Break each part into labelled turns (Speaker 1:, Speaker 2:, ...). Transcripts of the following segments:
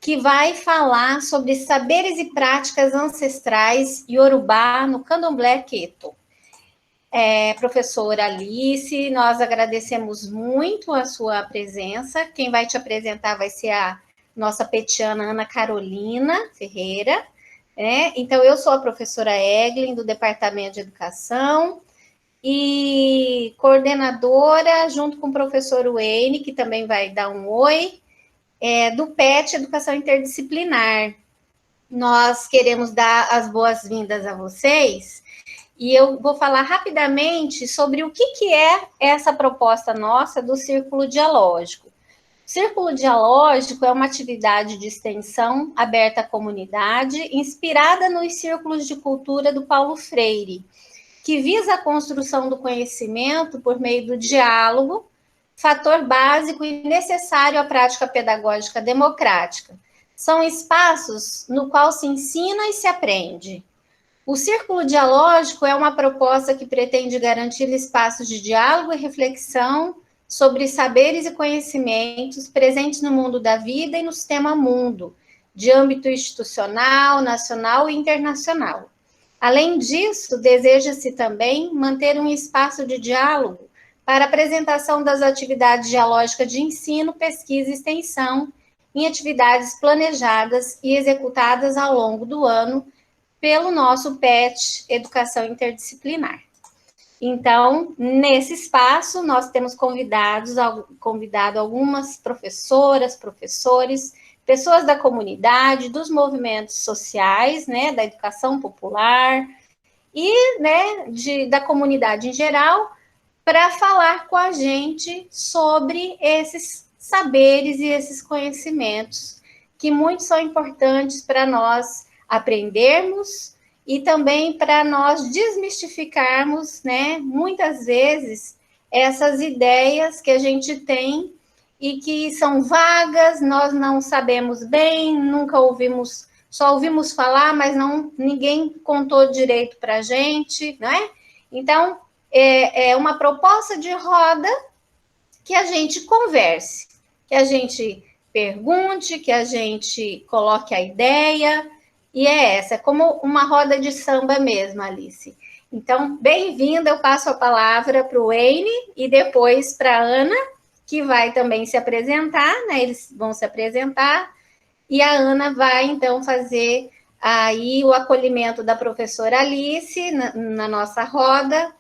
Speaker 1: que vai falar sobre saberes e práticas ancestrais Yorubá no Candomblé Queto. Professora Alice, nós agradecemos muito a sua presença. Quem vai te apresentar vai ser a nossa petiana Ana Carolina Ferreira. Então, eu sou a professora Eglin, do Departamento de Educação, e coordenadora, junto com o professor Wayne, que também vai dar um oi, do PET Educação Interdisciplinar. Nós queremos dar as boas-vindas a vocês, e eu vou falar rapidamente sobre o que é essa proposta nossa do Círculo Dialógico. O Círculo Dialógico é uma atividade de extensão aberta à comunidade, inspirada nos círculos de cultura do Paulo Freire, que visa a construção do conhecimento por meio do diálogo, fator básico e necessário à prática pedagógica democrática. São espaços no qual se ensina e se aprende. O Círculo Dialógico é uma proposta que pretende garantir espaços de diálogo e reflexão sobre saberes e conhecimentos presentes no mundo da vida e no sistema mundo, de âmbito institucional, nacional e internacional. Além disso, deseja-se também manter um espaço de diálogo para apresentação das atividades dialógicas de ensino, pesquisa e extensão em atividades planejadas e executadas ao longo do ano pelo nosso PET Educação Interdisciplinar. Então, nesse espaço, nós temos convidado algumas professoras, professores, pessoas da comunidade, dos movimentos sociais, da educação popular e da comunidade em geral, para falar com a gente sobre esses saberes e esses conhecimentos, que muitos são importantes para nós aprendermos e também para nós desmistificarmos, muitas vezes, essas ideias que a gente tem e que são vagas, nós não sabemos bem, nunca ouvimos, só ouvimos falar, mas ninguém contou direito para a gente, Então, é uma proposta de roda que a gente converse, que a gente pergunte, que a gente coloque a ideia, e é como uma roda de samba mesmo, Alice. Então, bem-vinda, eu passo a palavra para o Wayne e depois para a Ana, que vai também se apresentar, eles vão se apresentar, e a Ana vai, então, fazer aí o acolhimento da professora Alice na nossa roda,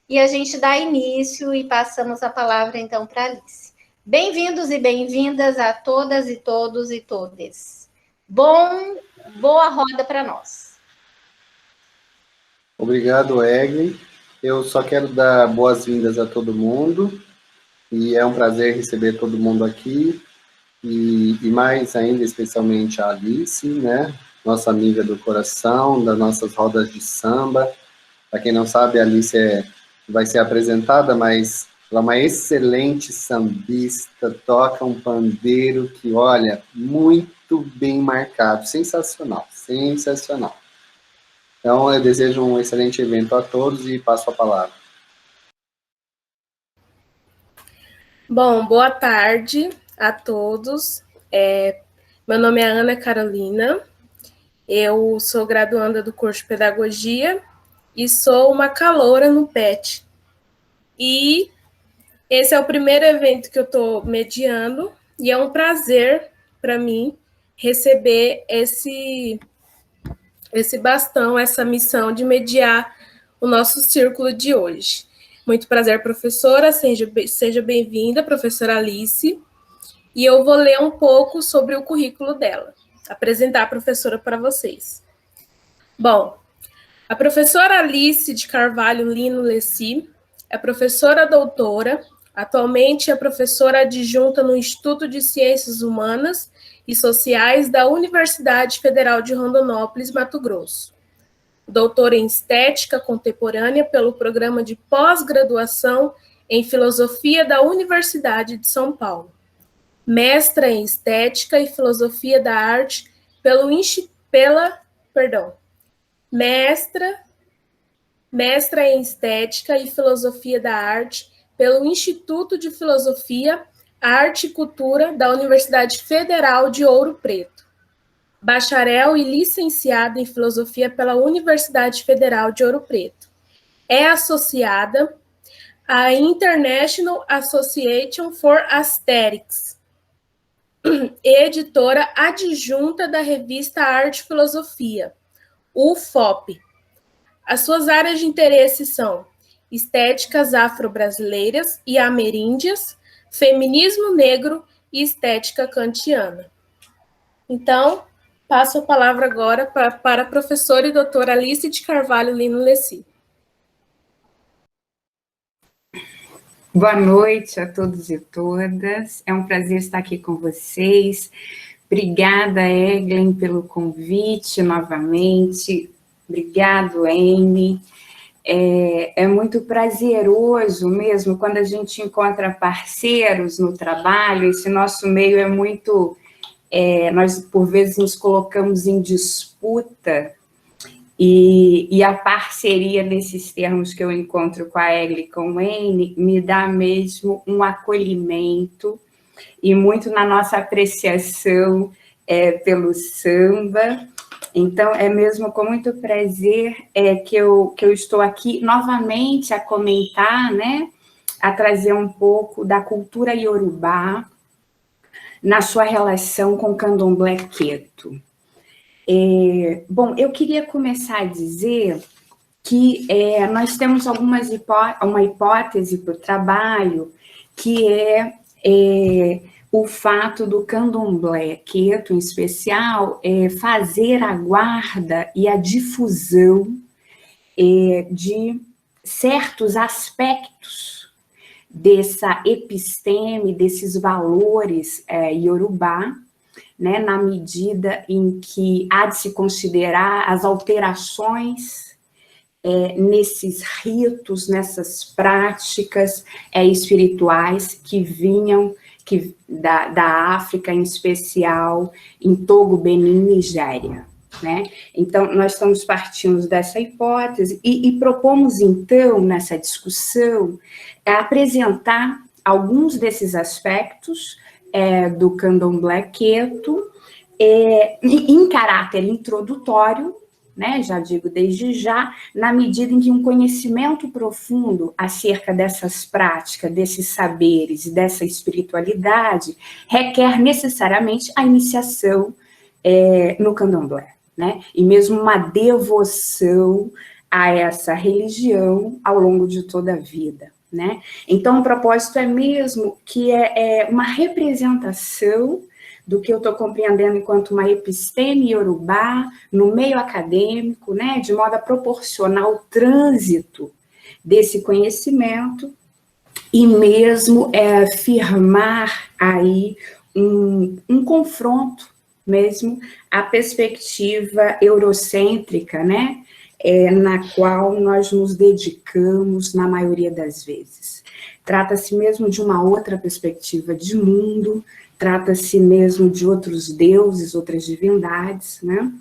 Speaker 1: e a gente dá início e passamos a palavra, então, para a Alice. Bem-vindos e bem-vindas a todas e todos e todes. Boa roda para nós.
Speaker 2: Obrigado, Eglin. Eu só quero dar boas-vindas a todo mundo, e é um prazer receber todo mundo aqui, e mais ainda, especialmente a Alice, nossa amiga do coração, das nossas rodas de samba. Para quem não sabe, a Alice vai ser apresentada, mas ela é uma excelente sambista, toca um pandeiro que, olha, muito bem marcado, sensacional, sensacional. Então, eu desejo um excelente evento a todos e passo a palavra.
Speaker 3: Bom, boa tarde a todos. Meu nome é Ana Carolina, eu sou graduanda do curso de Pedagogia e sou uma caloura no PET. E esse é o primeiro evento que eu estou mediando e é um prazer para mim receber esse bastão, essa missão de mediar o nosso círculo de hoje. Muito prazer, professora, seja bem-vinda, professora Alice, e eu vou ler um pouco sobre o currículo dela, apresentar a professora para vocês. Bom, a professora Alice de Carvalho Lino Leci é professora doutora, atualmente é professora adjunta no Instituto de Ciências Humanas e Sociais da Universidade Federal de Rondonópolis, Mato Grosso. Doutora em Estética Contemporânea pelo Programa de Pós-Graduação em Filosofia da Universidade de São Paulo. Mestra em Estética e Filosofia da Arte Mestra em Estética e Filosofia da Arte pelo Instituto de Filosofia, Arte e Cultura da Universidade Federal de Ouro Preto. bacharel e licenciada em Filosofia pela Universidade Federal de Ouro Preto. É associada à International Association for Aesthetics, editora adjunta da revista Arte e Filosofia, UFOP. As suas áreas de interesse são estéticas afro-brasileiras e ameríndias, feminismo negro e estética kantiana. Então, passo a palavra agora para a professora e doutora Alice de Carvalho Lino Leci.
Speaker 4: Boa noite a todos e todas. É um prazer estar aqui com vocês. Obrigada, Eglen, pelo convite novamente. Obrigado, Amy. É muito prazeroso mesmo quando a gente encontra parceiros no trabalho. Esse nosso meio é muito... nós, por vezes, nos colocamos em disputa e a parceria nesses termos que eu encontro com a Egli e com o Amy me dá mesmo um acolhimento e muito na nossa apreciação pelo samba. Então, é mesmo com muito prazer que eu estou aqui novamente a comentar, né, a trazer um pouco da cultura iorubá na sua relação com o candomblé queto. Bom, eu queria começar a dizer que nós temos uma hipótese para o trabalho, que é o fato do candomblé queto, em especial, fazer a guarda e a difusão de certos aspectos dessa episteme, desses valores iorubá, né, na medida em que há de se considerar as alterações nesses ritos, nessas práticas espirituais que vinham da África, em especial, em Togo, Benin, Nigéria. Né? Então, nós estamos partindo dessa hipótese e propomos, então, nessa discussão, apresentar alguns desses aspectos do candomblé queto em caráter introdutório, né, já digo desde já, na medida em que um conhecimento profundo acerca dessas práticas, desses saberes e dessa espiritualidade requer necessariamente a iniciação no candomblé, né, e mesmo uma devoção a essa religião ao longo de toda a vida. Né? Então, o propósito é mesmo que é uma representação do que eu estou compreendendo enquanto uma episteme iorubá no meio acadêmico, né? De modo a proporcionar o trânsito desse conhecimento e mesmo firmar aí um confronto mesmo à perspectiva eurocêntrica, né? Na qual nós nos dedicamos na maioria das vezes. Trata-se mesmo de uma outra perspectiva de mundo, trata-se mesmo de outros deuses, outras divindades, né?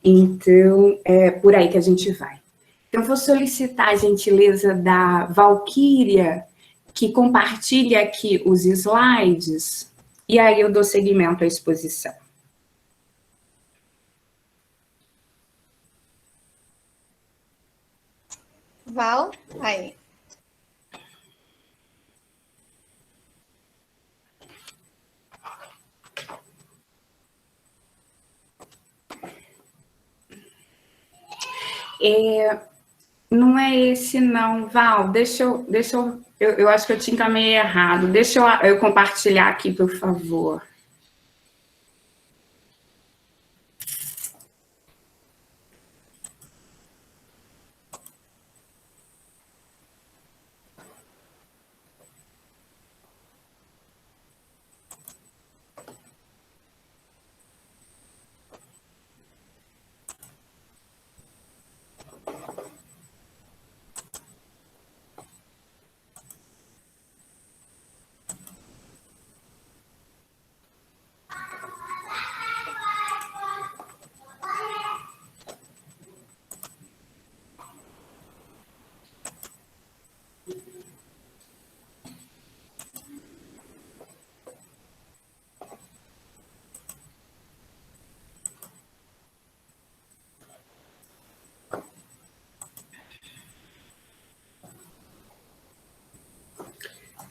Speaker 4: Então, é por aí que a gente vai. Então, vou solicitar a gentileza da Valquíria, que compartilhe aqui os slides, e aí eu dou seguimento à exposição.
Speaker 1: Val, aí.
Speaker 4: Não é esse não, Val, eu acho que eu te encaminhei errado. Deixa eu compartilhar aqui, por favor.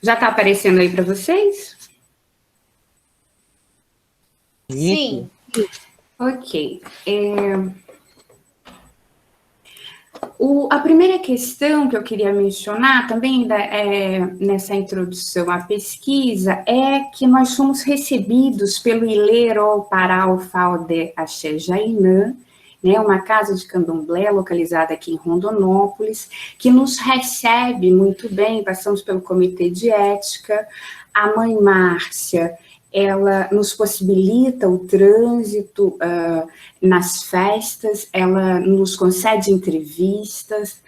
Speaker 4: Já está aparecendo aí para vocês?
Speaker 1: Sim.
Speaker 4: Ok. A primeira questão que eu queria mencionar, também nessa introdução à pesquisa, é que nós somos recebidos pelo Ilero Pará Falde Axé Jainã, né, uma casa de candomblé localizada aqui em Rondonópolis, que nos recebe muito bem, passamos pelo Comitê de Ética. A mãe Márcia, ela nos possibilita o trânsito nas festas, ela nos concede entrevistas,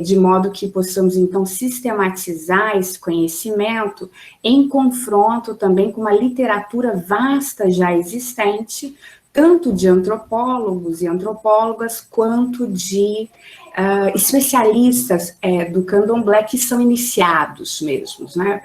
Speaker 4: de modo que possamos, então, sistematizar esse conhecimento em confronto também com uma literatura vasta já existente, tanto de antropólogos e antropólogas, quanto de especialistas do candomblé que são iniciados mesmos, né?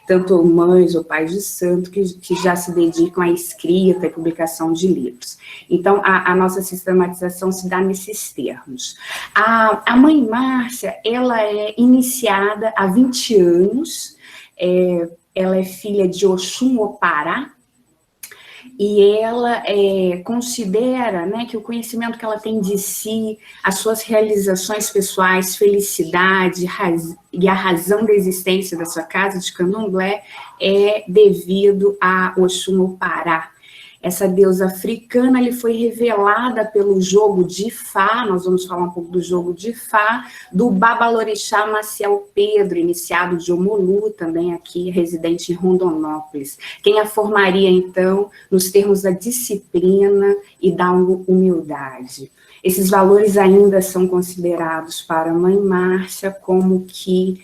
Speaker 4: Tanto mães ou pais de santo que já se dedicam à escrita e publicação de livros. Então, a nossa sistematização se dá nesses termos. A mãe Márcia, ela é iniciada há 20 anos, ela é filha de Oxum Opará, e ela considera, né, que o conhecimento que ela tem de si, as suas realizações pessoais, felicidade e a razão da existência da sua casa de candomblé é devido a Oxum Opará. Essa deusa africana lhe foi revelada pelo jogo de Fá, nós vamos falar um pouco do jogo de Fá, do Babalorixá Maciel Pedro, iniciado de Omolu, também aqui residente em Rondonópolis. Quem a formaria, então, nos termos da disciplina e da humildade. Esses valores ainda são considerados para a mãe Márcia como que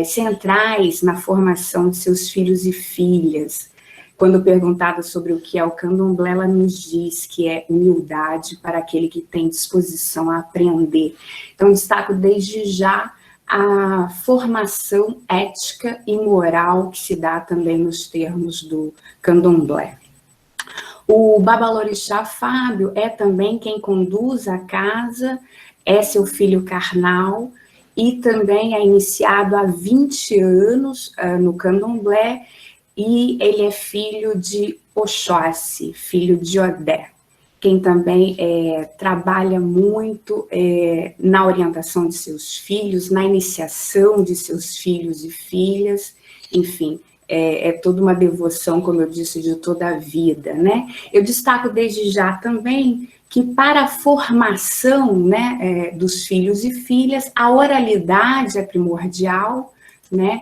Speaker 4: centrais na formação de seus filhos e filhas. Quando perguntada sobre o que é o candomblé, ela nos diz que é humildade para aquele que tem disposição a aprender. Então, destaco desde já a formação ética e moral que se dá também nos termos do candomblé. O Babalorixá Fábio é também quem conduz a casa, é seu filho carnal, e também é iniciado há 20 anos no candomblé, e ele é filho de Oxóssi, filho de Odé, quem também trabalha muito na orientação de seus filhos, na iniciação de seus filhos e filhas, enfim, é toda uma devoção, como eu disse, de toda a vida, né? Eu destaco desde já também que para a formação, né, dos filhos e filhas, a oralidade é primordial, né,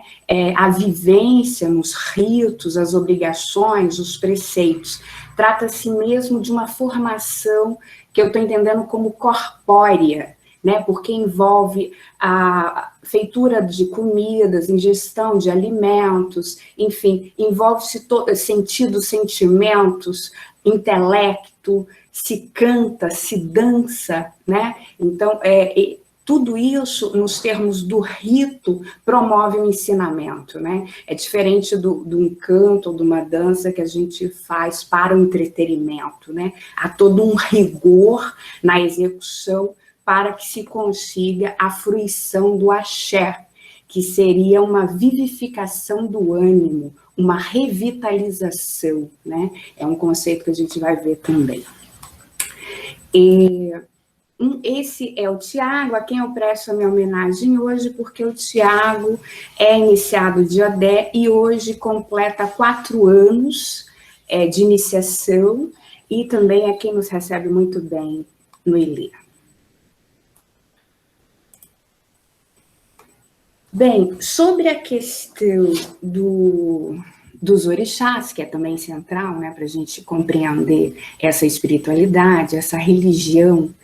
Speaker 4: a vivência nos ritos, as obrigações, os preceitos. Trata-se mesmo de uma formação que eu estou entendendo como corpórea, né, porque envolve a feitura de comidas, ingestão de alimentos, enfim, envolve-se sentidos, sentimentos, intelecto, se canta, se dança, né? Então, tudo isso, nos termos do rito, promove o ensinamento, né? É diferente de um canto ou de uma dança que a gente faz para o entretenimento, né? Há todo um rigor na execução para que se consiga a fruição do axé, que seria uma vivificação do ânimo, uma revitalização, né? É um conceito que a gente vai ver também. Esse é o Tiago, a quem eu presto a minha homenagem hoje, porque o Tiago é iniciado de Odé e hoje completa 4 anos de iniciação, e também é quem nos recebe muito bem no Ilê. Bem, sobre a questão dos orixás, que é também central, né, para a gente compreender essa espiritualidade, essa religião,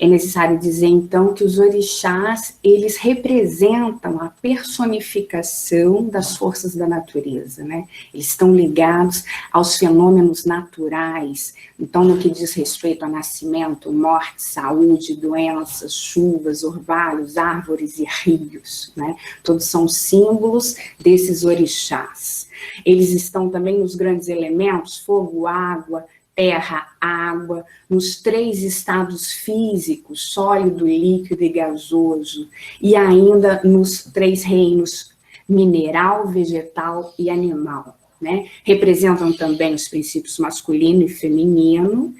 Speaker 4: é necessário dizer, então, que os orixás, eles representam a personificação das forças da natureza, né? Eles estão ligados aos fenômenos naturais, então, no que diz respeito a nascimento, morte, saúde, doenças, chuvas, orvalhos, árvores e rios, né? Todos são símbolos desses orixás. Eles estão também nos grandes elementos, fogo, água, terra, água, nos 3 estados físicos, sólido, líquido e gasoso, e ainda nos 3 reinos mineral, vegetal e animal, né? Representam também os princípios masculino e feminino,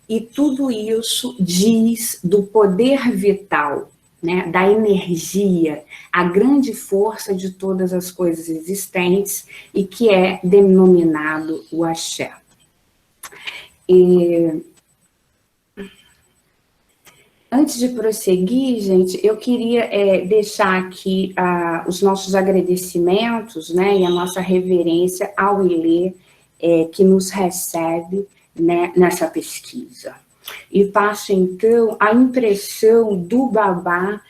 Speaker 4: e tudo isso diz do poder vital, né, da energia, a grande força de todas as coisas existentes, e que é denominado o axé. Antes de prosseguir, gente, eu queria deixar aqui os nossos agradecimentos, né, e a nossa reverência ao Ilê, que nos recebe, né, nessa pesquisa. E passo, então, a impressão do babá,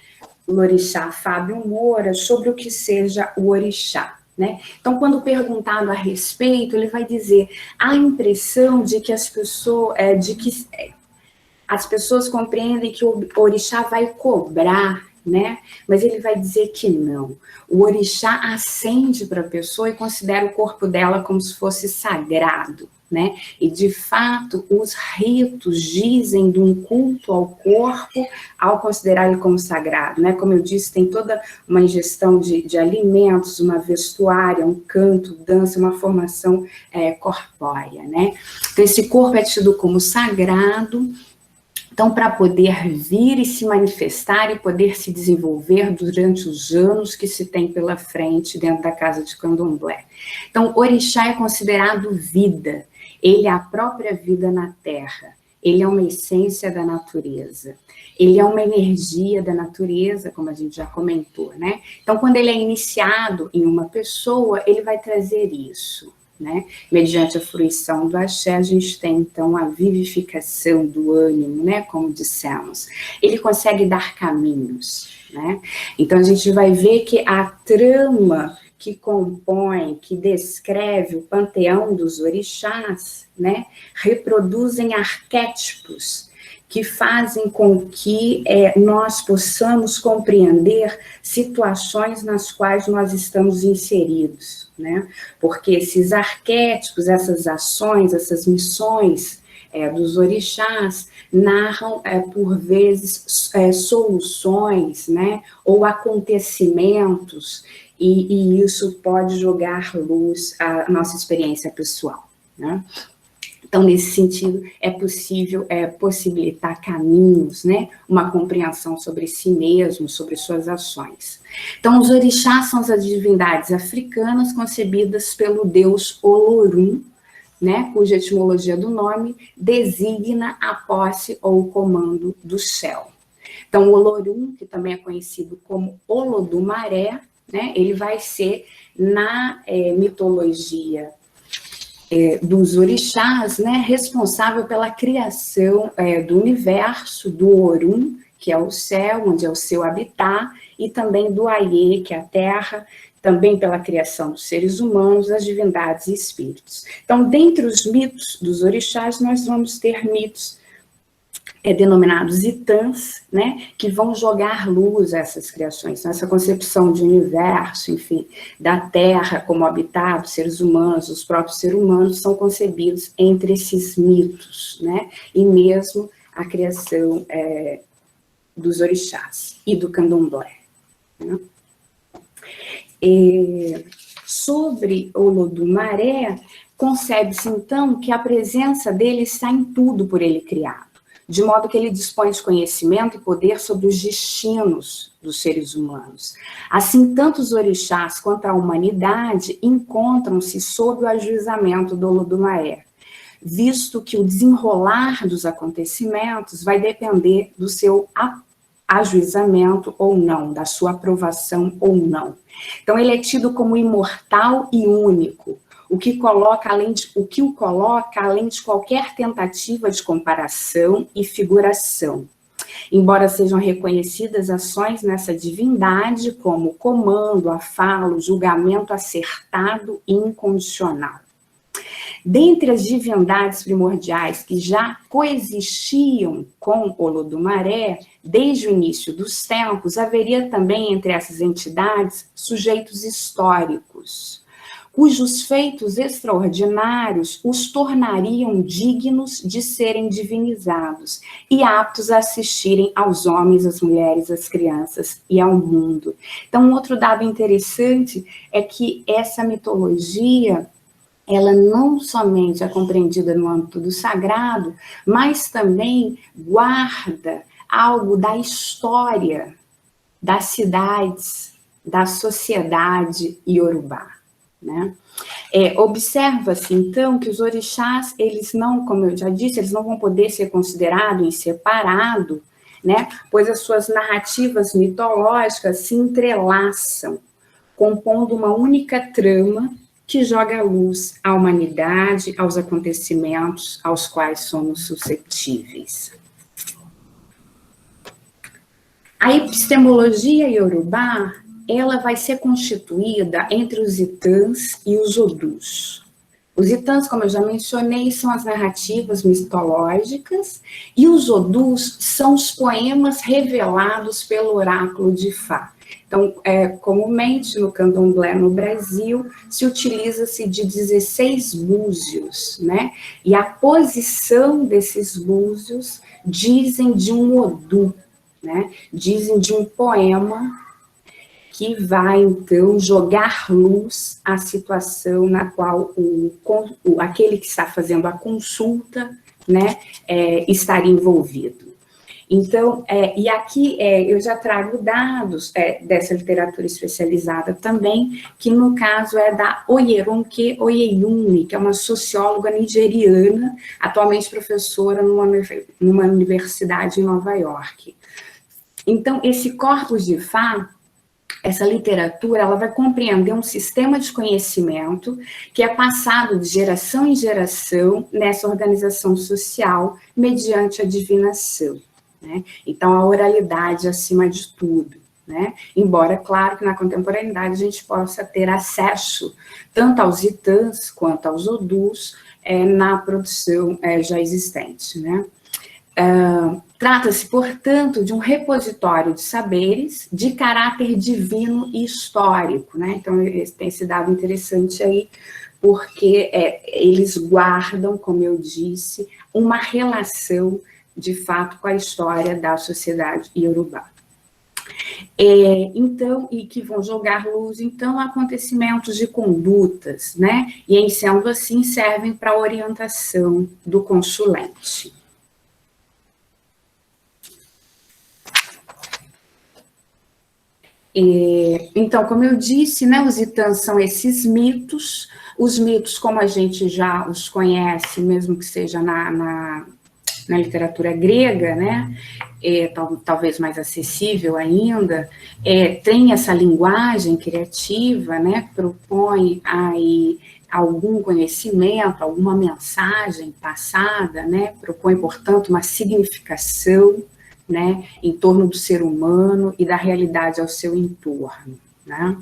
Speaker 4: o orixá Fábio Moura, sobre o que seja o orixá, né? Então, quando perguntado a respeito, ele vai dizer a impressão de que as pessoas compreendem que o orixá vai cobrar, né? Mas ele vai dizer que não. O orixá ascende para a pessoa e considera o corpo dela como se fosse sagrado, né? E, de fato, os ritos dizem de um culto ao corpo ao considerar ele como sagrado, né? Como eu disse, tem toda uma ingestão de alimentos, uma vestuária, um canto, dança, uma formação corpórea, né? Então, esse corpo é tido como sagrado. Então, para poder vir e se manifestar e poder se desenvolver durante os anos que se tem pela frente dentro da casa de candomblé. Então, orixá é considerado vida, ele é a própria vida na terra, ele é uma essência da natureza, ele é uma energia da natureza, como a gente já comentou, né? Então, quando ele é iniciado em uma pessoa, ele vai trazer isso, né? Mediante a fruição do axé, a gente tem, então, a vivificação do ânimo, né? Como dissemos. Ele consegue dar caminhos, né? Então, a gente vai ver que a trama que compõe, que descreve o panteão dos orixás, né? Reproduzem arquétipos que fazem com que nós possamos compreender situações nas quais nós estamos inseridos, né? Porque esses arquétipos, essas ações, essas missões dos orixás narram, por vezes, soluções, né? Ou acontecimentos, e isso pode jogar luz à nossa experiência pessoal, né? Então, nesse sentido, é possível possibilitar caminhos, né? Uma compreensão sobre si mesmo, sobre suas ações. Então, os orixás são as divindades africanas concebidas pelo deus Olorum, né? Cuja etimologia do nome designa a posse ou o comando do céu. Então, o Olorum, que também é conhecido como Olodumaré, né? Ele vai ser, na mitologia dos orixás, né, responsável pela criação do universo, do Orum, que é o céu, onde é o seu habitat, e também do Aie, que é a terra, também pela criação dos seres humanos, das divindades e espíritos. Então, dentre os mitos dos orixás, nós vamos ter mitos denominados itãs, né, que vão jogar luz a essas criações, essa concepção de universo, enfim, da terra como habitat dos seres humanos, os próprios seres humanos são concebidos entre esses mitos, né, e mesmo a criação dos orixás e do candomblé, né. Sobre Olodumaré, concebe-se, então, que a presença dele está em tudo por ele criado, de modo que ele dispõe de conhecimento e poder sobre os destinos dos seres humanos. Assim, tanto os orixás quanto a humanidade encontram-se sob o ajuizamento do Olodumaré, visto que o desenrolar dos acontecimentos vai depender do seu ajuizamento ou não, da sua aprovação ou não. Então, ele é tido como imortal e único, o que o coloca além de qualquer tentativa de comparação e figuração. Embora sejam reconhecidas ações nessa divindade como comando, afalo, julgamento acertado e incondicional. Dentre as divindades primordiais que já coexistiam com Olodumaré, desde o início dos tempos, haveria também entre essas entidades sujeitos históricos, cujos feitos extraordinários os tornariam dignos de serem divinizados e aptos a assistirem aos homens, às mulheres, às crianças e ao mundo. Então, um outro dado interessante é que essa mitologia, ela não somente é compreendida no âmbito do sagrado, mas também guarda algo da história das cidades, da sociedade iorubá, né? Observa-se, então, que os orixás, eles não, como eu já disse, eles não vão poder ser considerados em separado, né? Pois as suas narrativas mitológicas se entrelaçam, compondo uma única trama que joga luz à humanidade, aos acontecimentos aos quais somos suscetíveis. A epistemologia iorubá, ela vai ser constituída entre os Itãs e os Odus. Os Itãs, como eu já mencionei, são as narrativas mitológicas, e os Odus são os poemas revelados pelo oráculo de Fá. Então, comumente no candomblé no Brasil, se utiliza-se de 16 búzios, né? E a posição desses búzios dizem de um Odu, né? Dizem de um poema que vai, então, jogar luz à situação na qual aquele que está fazendo a consulta, né, estaria envolvido. Então, e aqui eu já trago dados dessa literatura especializada também, que no caso é da Oyeronke Oyeyunmi, que é uma socióloga nigeriana, atualmente professora numa universidade em Nova York. Então, esse corpus de Fá, essa literatura, ela vai compreender um sistema de conhecimento que é passado de geração em geração nessa organização social mediante a divinação, né? Então, a oralidade acima de tudo, né? Embora, claro, que na contemporaneidade a gente possa ter acesso tanto aos Itãs quanto aos Odus na produção já existente, né? Trata-se, portanto, de um repositório de saberes de caráter divino e histórico, né? Então, tem esse dado interessante aí, porque eles guardam, como eu disse, uma relação, de fato, com a história da sociedade iorubá. Então, e que vão jogar luz, então, a acontecimentos de condutas, né? E, em sendo assim, servem para a orientação do consulente. Então, como eu disse, né, os Itãs são esses mitos, os mitos, como a gente já os conhece, mesmo que seja na literatura grega, né, talvez mais acessível ainda, tem essa linguagem criativa, né, propõe aí algum conhecimento, alguma mensagem passada, né, propõe, portanto, uma significação, né, em torno do ser humano e da realidade ao seu entorno, né?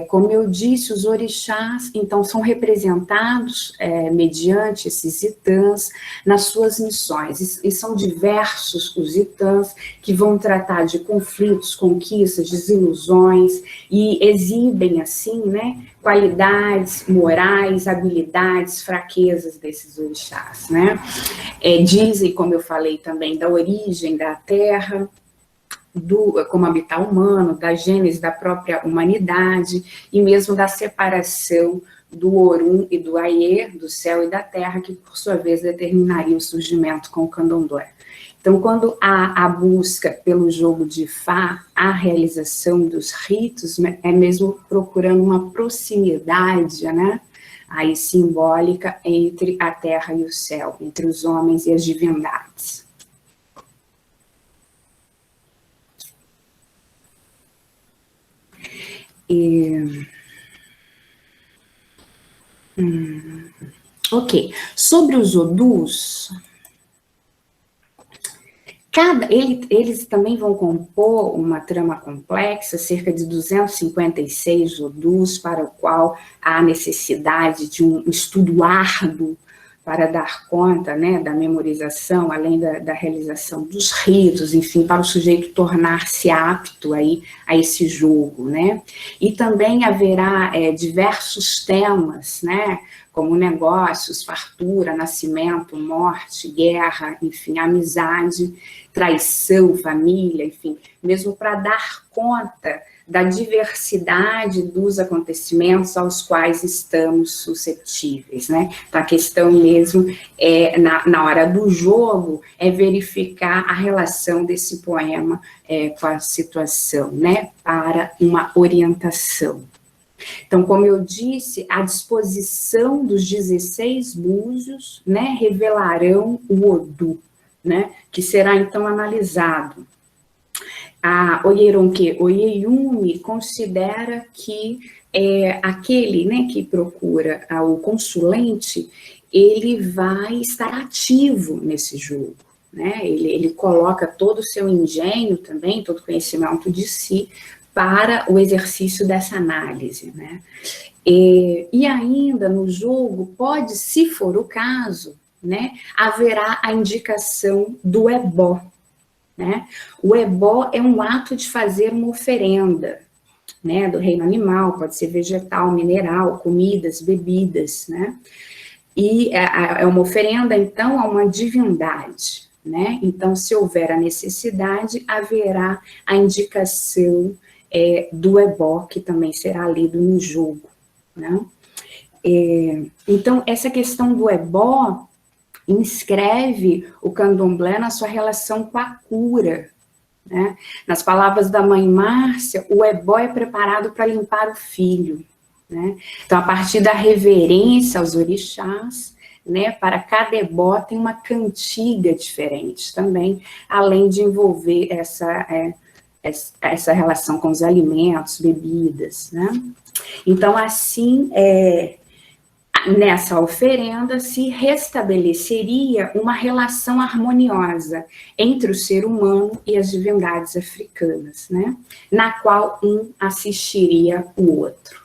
Speaker 4: Como eu disse, os orixás, então, são representados mediante esses Itãs nas suas missões, e são diversos os Itãs que vão tratar de conflitos, conquistas, desilusões, e exibem, assim, né, qualidades morais, habilidades, fraquezas desses orixás, né? Dizem, como eu falei também, da origem da Terra, como habitat humano, da gênese da própria humanidade, e mesmo da separação do Orum e do Aie, do céu e da terra, que, por sua vez, determinaria o surgimento com o candomblé. Então, quando há a busca pelo jogo de Fá, a realização dos ritos, é mesmo procurando uma proximidade, né, aí simbólica entre a terra e o céu, entre os homens e as divindades. Ok. Sobre os Odus, eles também vão compor uma trama complexa, cerca de 256 Odus, para o qual há necessidade de um estudo árduo para dar conta, né, da memorização, além da realização dos ritos, enfim, para o sujeito tornar-se apto aí a esse jogo, né? E também haverá diversos temas, né, como negócios, fartura, nascimento, morte, guerra, enfim, amizade, traição, família, enfim, mesmo para dar conta da diversidade dos acontecimentos aos quais estamos suscetíveis, né? Então, a questão mesmo, na hora do jogo, é verificar a relação desse poema com a situação, né? Para uma orientação. Então, como eu disse, a disposição dos 16 búzios, né, revelarão o Odu, né, que será, então, analisado. A Oyeronke Oyeyumi considera que aquele, né, que procura o consulente, ele vai estar ativo nesse jogo, né? Ele coloca todo o seu engenho também, todo o conhecimento de si, para o exercício dessa análise, né? E ainda no jogo, pode, se for o caso, né, haverá a indicação do ebó, né? O ebó é um ato de fazer uma oferenda, né, do reino animal, pode ser vegetal, mineral, comidas, bebidas, né? E é uma oferenda, então, a uma divindade, né? Então, se houver a necessidade, haverá a indicação do ebó, que também será lido no jogo, né? Então, essa questão do ebó inscreve o candomblé na sua relação com a cura, né? Nas palavras da mãe Márcia, o ebó é preparado para limpar o filho, né? Então, a partir da reverência aos orixás, né, para cada ebó tem uma cantiga diferente também, além de envolver essa relação com os alimentos, bebidas, né? Então, assim, nessa oferenda se restabeleceria uma relação harmoniosa entre o ser humano e as divindades africanas, né? Na qual um assistiria o outro.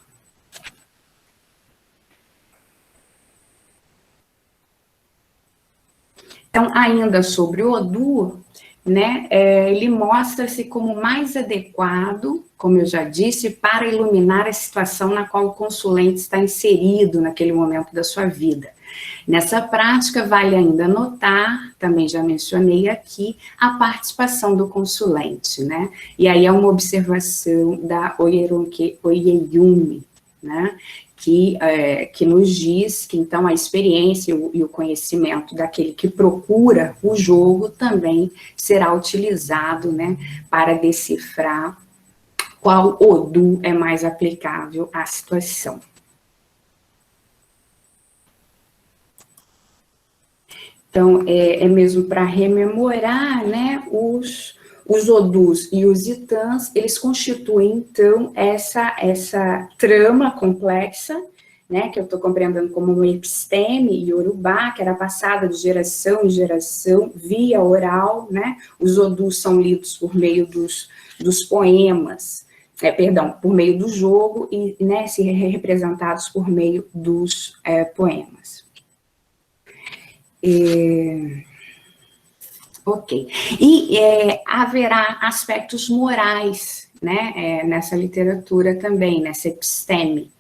Speaker 4: Então, ainda sobre o Odu, né, ele mostra-se como mais adequado, como eu já disse, para iluminar a situação na qual o consulente está inserido naquele momento da sua vida. Nessa prática, vale ainda notar, também já mencionei aqui, a participação do consulente, né? E aí é uma observação da Oyeronke Oyeyumi, né? Que nos diz que, então, a experiência e o conhecimento daquele que procura o jogo também será utilizado, né, para decifrar qual Odu é mais aplicável à situação. Então, é mesmo para rememorar, né, os Odus e os Itãs, eles constituem, então, essa trama complexa, né, que eu estou compreendendo como uma episteme iorubá, que era passada de geração em geração, via oral, né? Os Odus são lidos por meio dos poemas, por meio do jogo, e, né, se representados por meio dos poemas. Ok. E haverá aspectos morais, né, nessa literatura também, nessa episteme.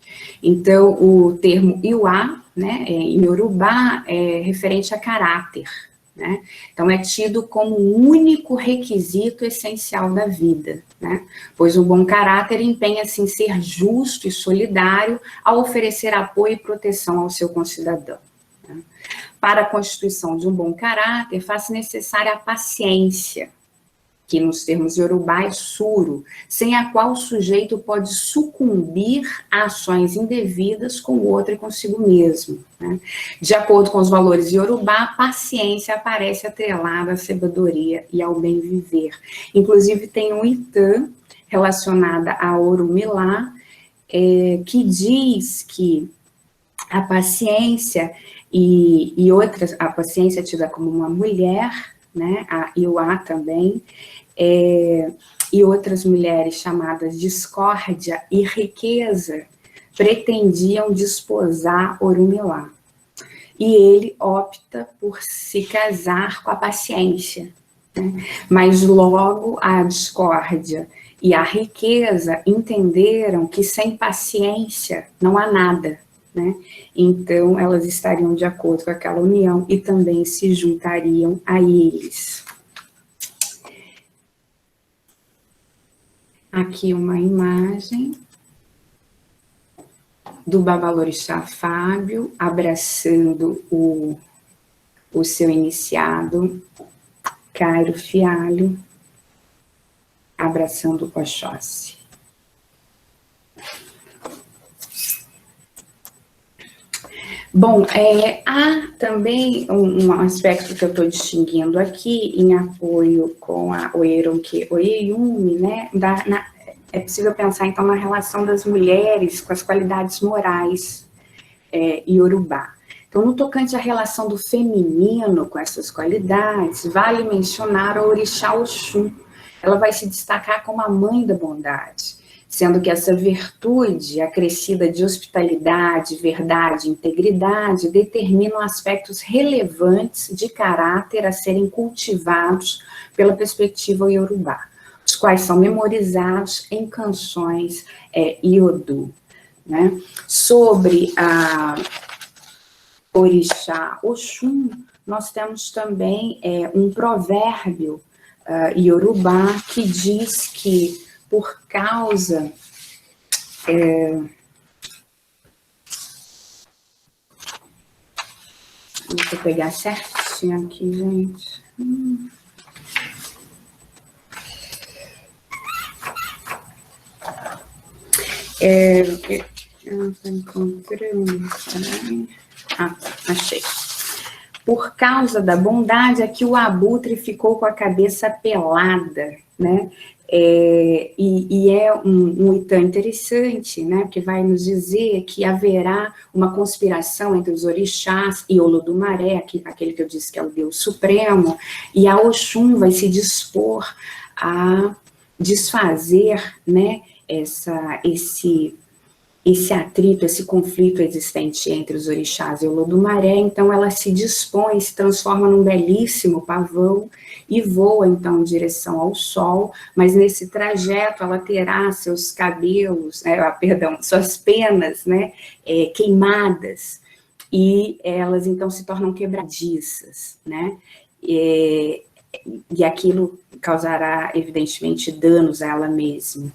Speaker 4: Então, o termo Iwa, né, em Yorubá, é referente a caráter, né? Então, é tido como o único requisito essencial da vida, né? Pois o bom caráter empenha-se em ser justo e solidário ao oferecer apoio e proteção ao seu concidadão. Para a constituição de um bom caráter, faz-se necessária a paciência, que nos termos iorubá é suro, sem a qual o sujeito pode sucumbir a ações indevidas com o outro e consigo mesmo, né? De acordo com os valores iorubá, a paciência aparece atrelada à sabedoria e ao bem viver. Inclusive, tem um Itã relacionada a Orumilá, que diz que a paciência e outras, a paciência é tida como uma mulher, né, a Iuá também, e outras mulheres chamadas discórdia e riqueza pretendiam desposar Orumilá. e ele opta por se casar com a paciência, né? Mas logo a discórdia e a riqueza entenderam que sem paciência não há nada, né? Então elas estariam de acordo com aquela união e também se juntariam a eles. Aqui uma imagem do Babalorixá Fábio abraçando o seu iniciado, Cairo Fialho, abraçando o Oxóssi. Bom, há também um aspecto que eu estou distinguindo aqui, em apoio com a Oyeronke Oyeyumi, né? É possível pensar, então, na relação das mulheres com as qualidades morais iorubá. Então, no tocante à relação do feminino com essas qualidades, vale mencionar a Orixá Oxum. Ela vai se destacar como a mãe da bondade, sendo que essa virtude, acrescida de hospitalidade, verdade e integridade, determinam aspectos relevantes de caráter a serem cultivados pela perspectiva iorubá, os quais são memorizados em canções iodu, né? Sobre a Orixá Oxum, nós temos também um provérbio iorubá que diz que, por causa deixa eu pegar certinho aqui, gente. Eu estou encontrando. Achei. Por causa da bondade, é que o abutre ficou com a cabeça pelada, né? E é um item interessante, né? Porque vai nos dizer que haverá uma conspiração entre os orixás e Olodumaré, aquele que eu disse que é o Deus Supremo, e a Oxum vai se dispor a desfazer, né, esse atrito, esse conflito existente entre os orixás e Olodumaré. Então ela se dispõe, se transforma num belíssimo pavão e voa então em direção ao sol, mas nesse trajeto ela terá seus cabelos, suas penas, né, queimadas, e elas então se tornam quebradiças, né, e aquilo causará evidentemente danos a ela mesma,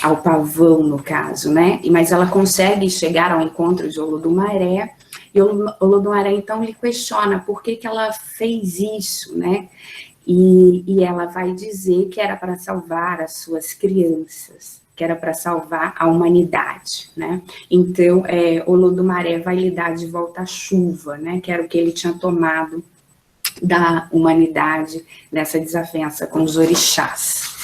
Speaker 4: ao pavão, no caso, né? Mas ela consegue chegar ao encontro de Olodumaré, e Olodumaré, então, lhe questiona por que ela fez isso, né? E ela vai dizer que era para salvar as suas crianças, que era para salvar a humanidade, né? Então, Olodumaré vai lhe dar de volta a chuva, né? Que era o que ele tinha tomado da humanidade nessa desavença com os orixás.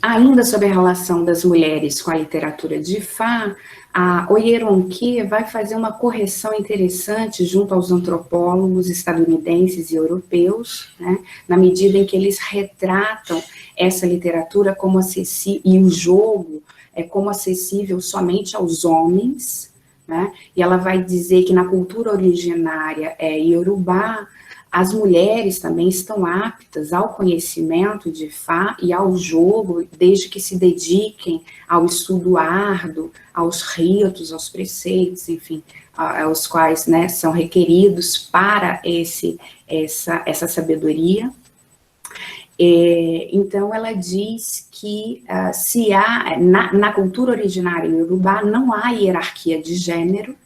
Speaker 4: Ainda sobre a relação das mulheres com a literatura de Ifá, a Oyeronke vai fazer uma correção interessante junto aos antropólogos estadunidenses e europeus, né, na medida em que eles retratam essa literatura como acessível, e o jogo como acessível somente aos homens, né, e ela vai dizer que na cultura originária iorubá, as mulheres também estão aptas ao conhecimento de Ifá e ao jogo, desde que se dediquem ao estudo árduo, aos ritos, aos preceitos, enfim, aos quais, né, são requeridos para essa sabedoria. Então, ela diz que se há, na cultura originária iorubá, não há hierarquia de gênero,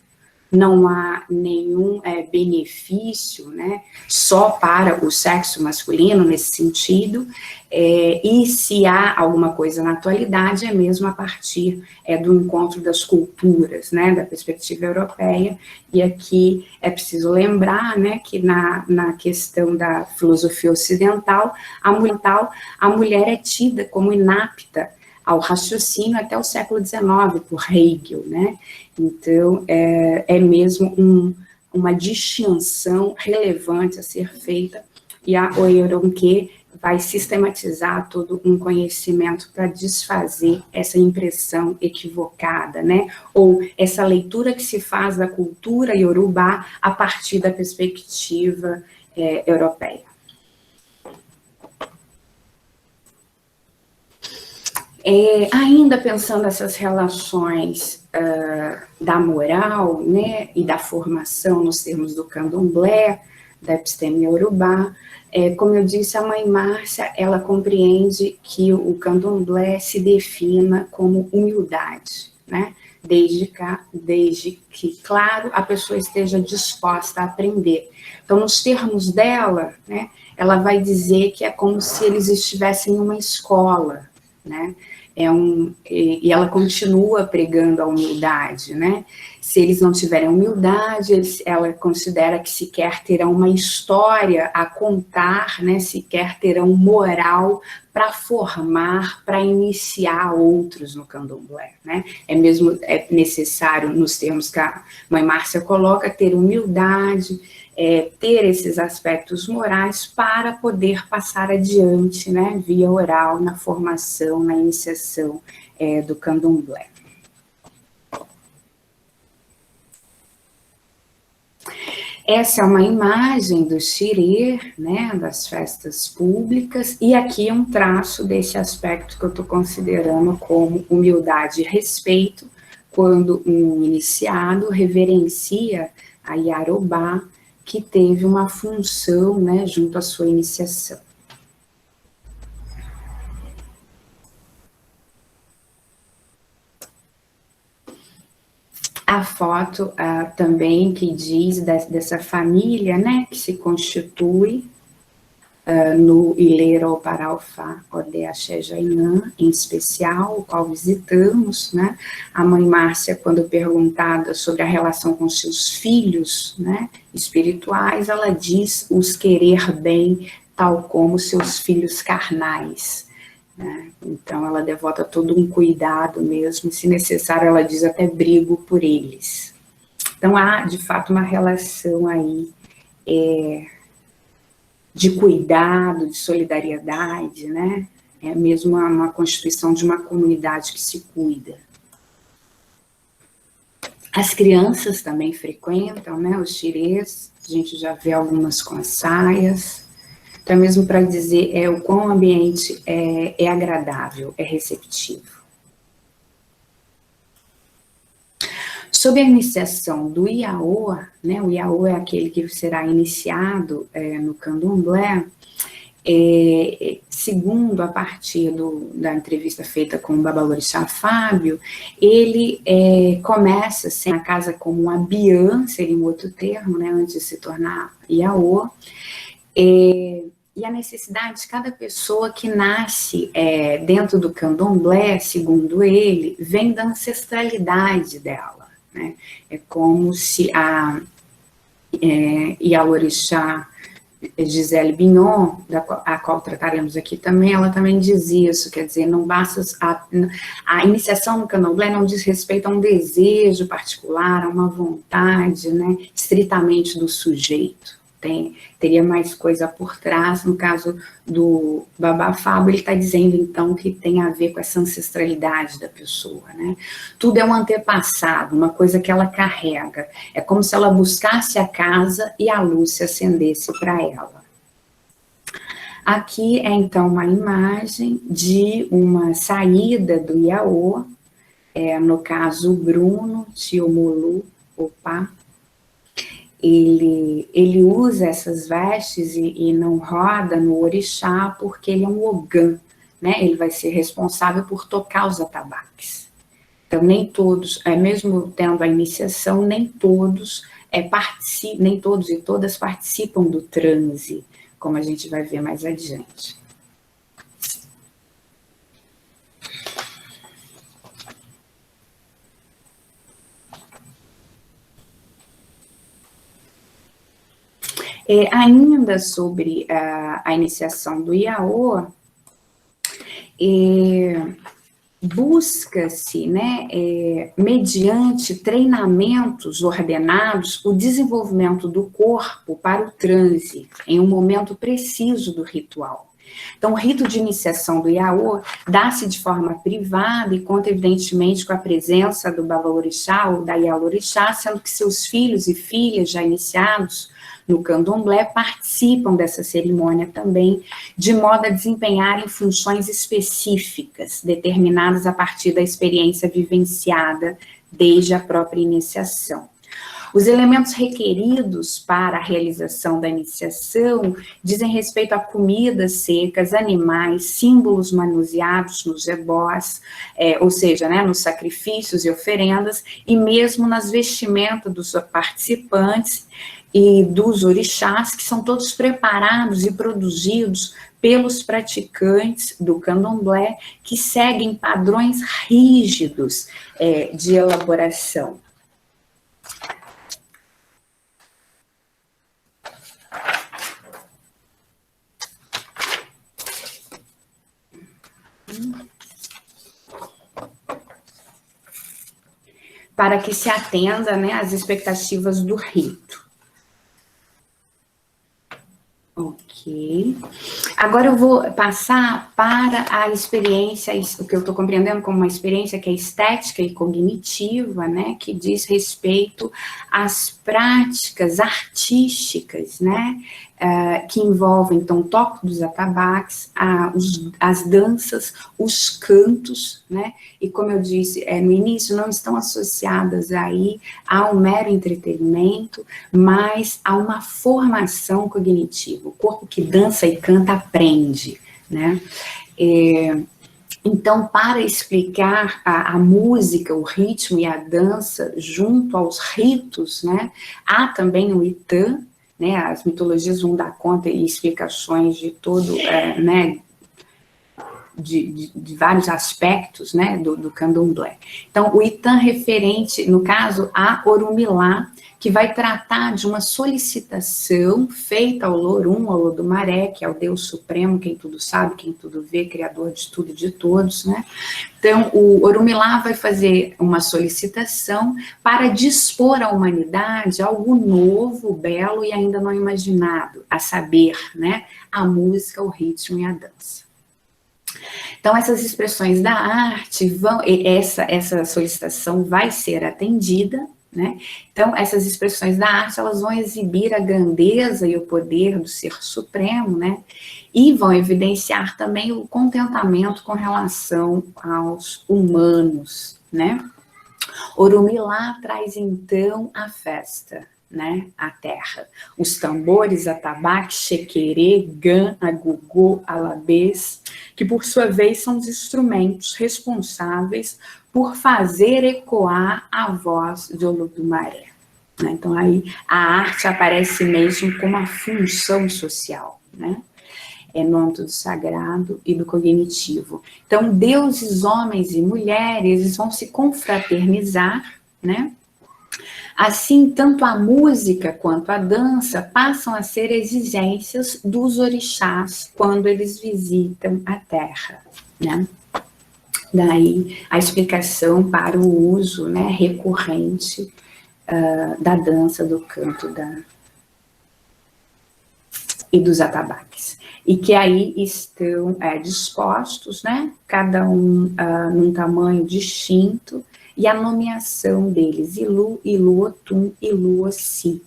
Speaker 4: não há nenhum benefício, né, só para o sexo masculino nesse sentido, e se há alguma coisa na atualidade, é mesmo a partir do encontro das culturas, né, da perspectiva europeia, e aqui é preciso lembrar, né, que na questão da filosofia ocidental, a mulher é tida como inapta ao raciocínio até o século XIX, por Hegel, né? Então, é mesmo uma distinção relevante a ser feita, e a Oyeronke vai sistematizar todo um conhecimento para desfazer essa impressão equivocada, né? Ou essa leitura que se faz da cultura iorubá a partir da perspectiva europeia. Ainda pensando nessas relações da moral, né, e da formação nos termos do candomblé, da episteme iorubá, como eu disse, a mãe Márcia, ela compreende que o candomblé se defina como humildade, né, desde que, claro, a pessoa esteja disposta a aprender. Então, nos termos dela, né, ela vai dizer que é como se eles estivessem em uma escola, né, e ela continua pregando a humildade, né? Se eles não tiverem humildade, ela considera que sequer terão uma história a contar, né? Sequer terão moral para formar, para iniciar outros no candomblé, né? É necessário, nos termos que a mãe Márcia coloca, ter humildade, ter esses aspectos morais para poder passar adiante, né, via oral, na formação, na iniciação do candomblé. Essa é uma imagem do xirê, né, das festas públicas, e aqui é um traço desse aspecto que eu estou considerando como humildade e respeito, quando um iniciado reverencia a Iarobá, que teve uma função, né, junto à sua iniciação. A foto também que diz dessa família, né, que se constitui no Ilero Paraufá Odeaxé Jainã, em especial, o qual visitamos, né? A mãe Márcia, quando perguntada sobre a relação com seus filhos, né, espirituais, ela diz os querer bem, tal como seus filhos carnais, né? Então, ela devota todo um cuidado mesmo, se necessário, ela diz até brigo por eles. Então, há, de fato, uma relação aí de cuidado, de solidariedade, né? É mesmo uma constituição de uma comunidade que se cuida. As crianças também frequentam, né, os xirês, a gente já vê algumas com as saias, então mesmo para dizer o quão o ambiente é agradável, é receptivo. Sob a iniciação do Iaô, né, o Iaô é aquele que será iniciado no candomblé, segundo a partir da entrevista feita com o Babalorixá Fábio, ele começa assim, a casa como um abiã, seria um outro termo, né, antes de se tornar Iaô, e a necessidade de cada pessoa que nasce dentro do candomblé, segundo ele, vem da ancestralidade dela. Né? É como se a Ialorixá Gisele Bignon, a qual trataremos aqui também, ela também diz isso, quer dizer, não basta a iniciação no candomblé não diz respeito a um desejo particular, a uma vontade, né, estritamente do sujeito. Teria mais coisa por trás. No caso do Babá Fábio, ele está dizendo, então, que tem a ver com essa ancestralidade da pessoa, né? Tudo é um antepassado, uma coisa que ela carrega. É como se ela buscasse a casa e a luz se acendesse para ela. Aqui é, então, uma imagem de uma saída do Iaô, no caso, o Bruno, tio Molu, Opá. Ele usa essas vestes e não roda no orixá porque ele é um ogã, né? Ele vai ser responsável por tocar os atabaques. Então, nem todos, mesmo tendo a iniciação, nem todos e todas participam do transe, como a gente vai ver mais adiante. Ainda sobre a iniciação do Iaô, busca-se, né, mediante treinamentos ordenados, o desenvolvimento do corpo para o transe, em um momento preciso do ritual. Então, o rito de iniciação do Iaô dá-se de forma privada e conta, evidentemente, com a presença do Babalorixá ou da Ialorixá, sendo que seus filhos e filhas já iniciados no candomblé participam dessa cerimônia também, de modo a desempenharem funções específicas, determinadas a partir da experiência vivenciada desde a própria iniciação. Os elementos requeridos para a realização da iniciação dizem respeito a comidas secas, animais, símbolos manuseados nos ebós, ou seja, né, nos sacrifícios e oferendas, e mesmo nas vestimentas dos participantes e dos orixás, que são todos preparados e produzidos pelos praticantes do candomblé, que seguem padrões rígidos de elaboração. Para que se atenda, né, às expectativas do rito. Ok. Agora eu vou passar para a experiência, o que eu estou compreendendo como uma experiência que é estética e cognitiva, né, que diz respeito às práticas artísticas, né, que envolvem, então, o toque dos atabaques, as danças, os cantos, né, e como eu disse no início, não estão associadas aí ao mero entretenimento, mas a uma formação cognitiva. O corpo que dança e canta aprende, né. Então, para explicar a música, o ritmo e a dança junto aos ritos, né, há também o Itã, né, as mitologias vão dar conta e explicações de todo, né, de vários aspectos, né, do candomblé. Então, o Itã referente, no caso, a Orumilá, que vai tratar de uma solicitação feita ao Lorum, ao Lodumaré, que é o Deus Supremo, quem tudo sabe, quem tudo vê, criador de tudo e de todos, né? Então, o Orumilá vai fazer uma solicitação para dispor à humanidade algo novo, belo e ainda não imaginado, a saber, né, a música, o ritmo e a dança. Então, essas expressões da arte vão, essa solicitação vai ser atendida, né? Então, essas expressões da arte, elas vão exibir a grandeza e o poder do Ser Supremo, né? E vão evidenciar também o contentamento com relação aos humanos, né? Orumilá traz, então, a festa, né? A terra. Os tambores, atabaque, xequerê, gã, agogô, alabês, que, por sua vez, são os instrumentos responsáveis por fazer ecoar a voz de Olodumaré. Então, aí, a arte aparece mesmo como uma função social, né? No âmbito do sagrado e do cognitivo. Então, deuses, homens e mulheres, eles vão se confraternizar, né? Assim, tanto a música quanto a dança passam a ser exigências dos orixás quando eles visitam a terra, né? Daí a explicação para o uso, né, recorrente da dança, do canto e dos atabaques. E que aí estão dispostos, né, cada um num tamanho distinto, e a nomeação deles, Ilu, Iluotum, Iluoci,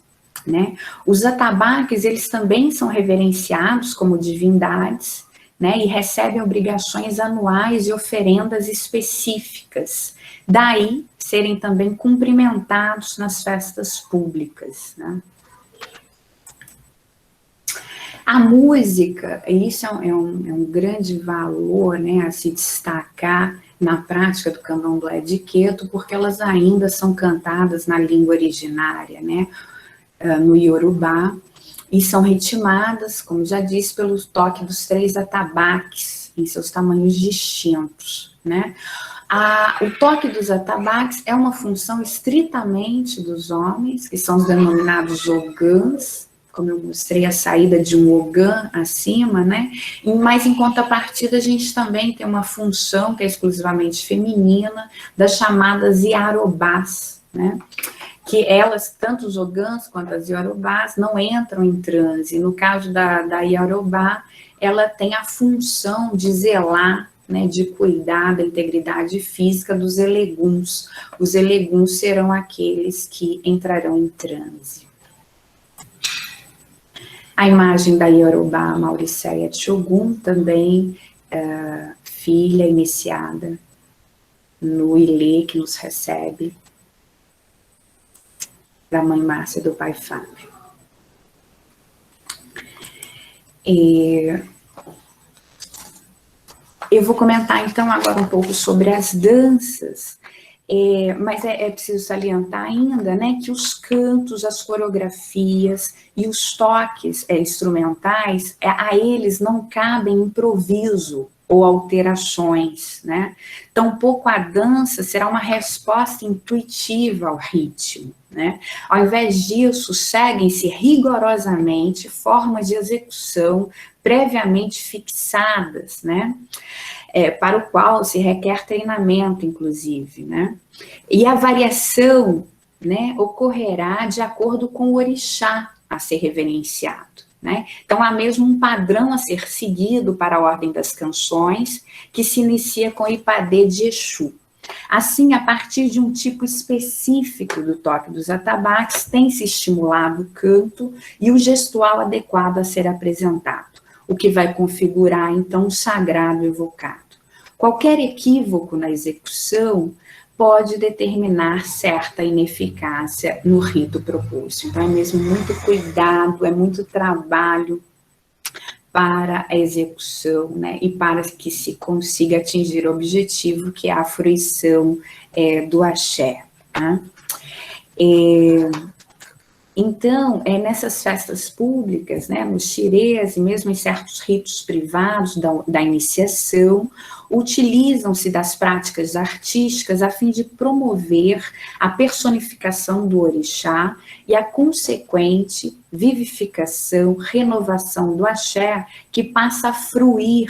Speaker 4: né? Os atabaques, eles também são reverenciados como divindades, né, e recebem obrigações anuais e oferendas específicas, daí serem também cumprimentados nas festas públicas, né? A música, isso é um grande valor, né, a se destacar na prática do candomblé de Queto, porque elas ainda são cantadas na língua originária, né, no Iorubá, e são ritmadas, como já disse, pelo toque dos 3 atabaques, em seus tamanhos distintos, né. O toque dos atabaques é uma função estritamente dos homens, que são os denominados ogãs, como eu mostrei a saída de um ogã acima, né, mas em contrapartida a gente também tem uma função que é exclusivamente feminina, das chamadas iarobás, né, que elas, tanto os ogãs quanto as iorubás, não entram em transe. No caso da iorubá, ela tem a função de zelar, né, de cuidar da integridade física dos eleguns. Os eleguns serão aqueles que entrarão em transe. A imagem da iorubá Mauricéia de Ogum, também filha iniciada no Ilê, que nos recebe, da mãe Márcia e do pai Fábio. Eu vou comentar, então, agora um pouco sobre as danças, mas é preciso salientar ainda, né, que os cantos, as coreografias e os toques instrumentais, a eles não cabem improviso ou alterações, né? Tampouco a dança será uma resposta intuitiva ao ritmo, né? Ao invés disso, seguem-se rigorosamente formas de execução previamente fixadas, né? Para o qual se requer treinamento, inclusive, né? E a variação, né, ocorrerá de acordo com o orixá a ser reverenciado, né? Então, há mesmo um padrão a ser seguido para a ordem das canções, que se inicia com o Ipadê de Exu. Assim, a partir de um tipo específico do toque dos atabaques, tem-se estimulado o canto e o gestual adequado a ser apresentado, o que vai configurar, então, o sagrado evocado. Qualquer equívoco na execução pode determinar certa ineficácia no rito proposto. Então, é mesmo muito cuidado, é muito trabalho para a execução, né, e para que se consiga atingir o objetivo, que é a fruição do axé. Né? Então, nessas festas públicas, né, nos xirês e mesmo em certos ritos privados da iniciação, utilizam-se das práticas artísticas a fim de promover a personificação do orixá e a consequente vivificação, renovação do axé, que passa a fruir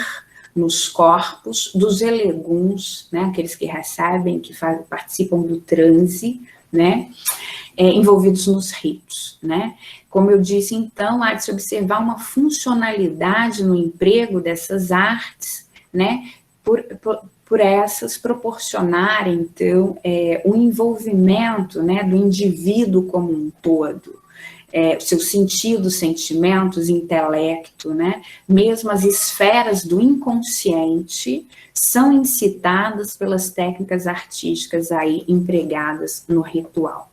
Speaker 4: nos corpos dos eleguns, né, aqueles que recebem, que participam do transe, né, envolvidos nos ritos, né? Como eu disse, então, há de se observar uma funcionalidade no emprego dessas artes, né, por essas proporcionarem, então, o envolvimento, né, do indivíduo como um todo, seus sentidos, sentimentos, intelecto, né, mesmo as esferas do inconsciente são incitadas pelas técnicas artísticas aí empregadas no ritual.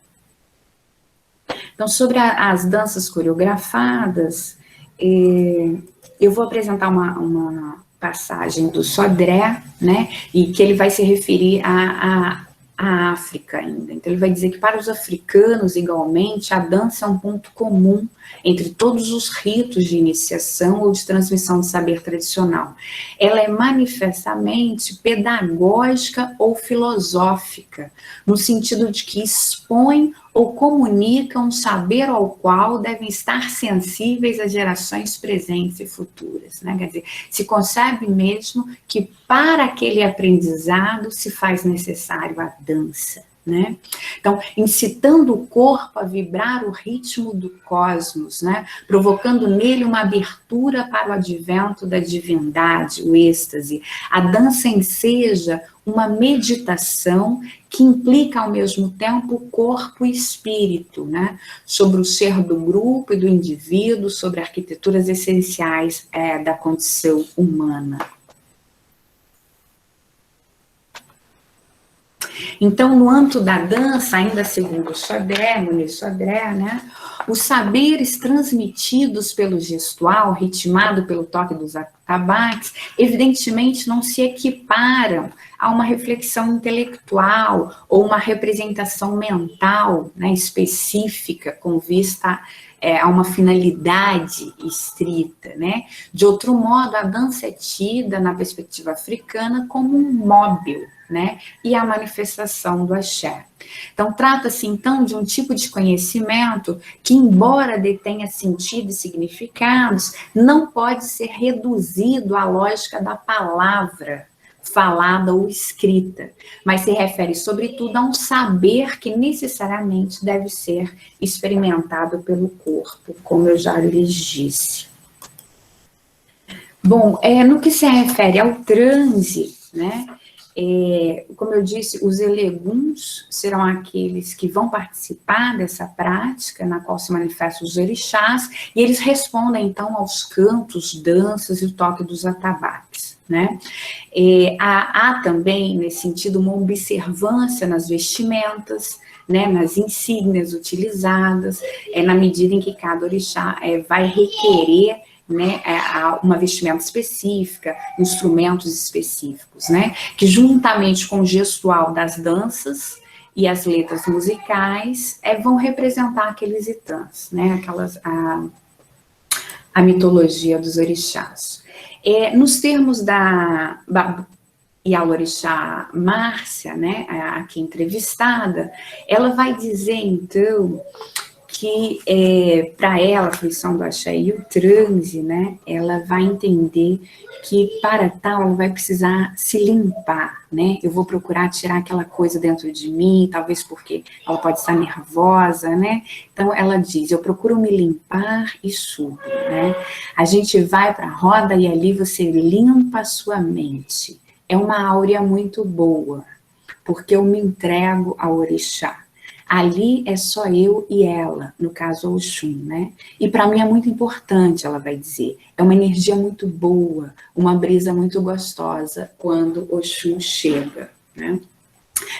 Speaker 4: Então, sobre as danças coreografadas, eu vou apresentar uma passagem do Sodré, né, e que ele vai se referir à África ainda. Então, ele vai dizer que para os africanos, igualmente, a dança é um ponto comum entre todos os ritos de iniciação ou de transmissão de saber tradicional. Ela é manifestamente pedagógica ou filosófica, no sentido de que expõe ou comunica um saber ao qual devem estar sensíveis as gerações presentes e futuras, né? Quer dizer, se concebe mesmo que para aquele aprendizado se faz necessário a dança, né? Então, incitando o corpo a vibrar o ritmo do cosmos, né? Provocando nele uma abertura para o advento da divindade, o êxtase. A dança enseja uma meditação que implica ao mesmo tempo corpo e espírito, né? Sobre o ser do grupo e do indivíduo, sobre arquiteturas essenciais da condição humana. Então, no âmbito da dança, ainda segundo Sodré, Muniz Sodré, né, os saberes transmitidos pelo gestual, ritmado pelo toque dos atabaques, evidentemente não se equiparam a uma reflexão intelectual ou uma representação mental, né, específica, com vista a uma finalidade estrita, né? De outro modo, a dança é tida, na perspectiva africana, como um móvel, né, e a manifestação do axé. Então, trata-se, então, de um tipo de conhecimento que, embora detenha sentido e significados, não pode ser reduzido à lógica da palavra, falada ou escrita, mas se refere, sobretudo, a um saber que necessariamente deve ser experimentado pelo corpo, como eu já lhes disse. Bom, no que se refere ao transe, né, como eu disse, os eleguns serão aqueles que vão participar dessa prática na qual se manifestam os orixás, e eles respondem, então, aos cantos, danças e o toque dos atabaques, né? Há também, nesse sentido, uma observância nas vestimentas, né, nas insígnias utilizadas, na medida em que cada orixá vai requerer, né, uma vestimenta específica, instrumentos específicos, né, que juntamente com o gestual das danças e as letras musicais vão representar aqueles itãs, né, a mitologia dos orixás. Nos termos da Ialorixá Márcia, né, aqui entrevistada, ela vai dizer, então, que para ela, a fruição do axé e o transe, né, ela vai entender que para tal ela vai precisar se limpar, né, eu vou procurar tirar aquela coisa dentro de mim, talvez porque ela pode estar nervosa, né, então ela diz, eu procuro me limpar e subo, né, a gente vai para a roda e ali você limpa a sua mente, é uma áurea muito boa, porque eu me entrego ao orixá. Ali é só eu e ela, no caso Oxum, né? E para mim é muito importante, ela vai dizer. É uma energia muito boa, uma brisa muito gostosa quando Oxum chega, né?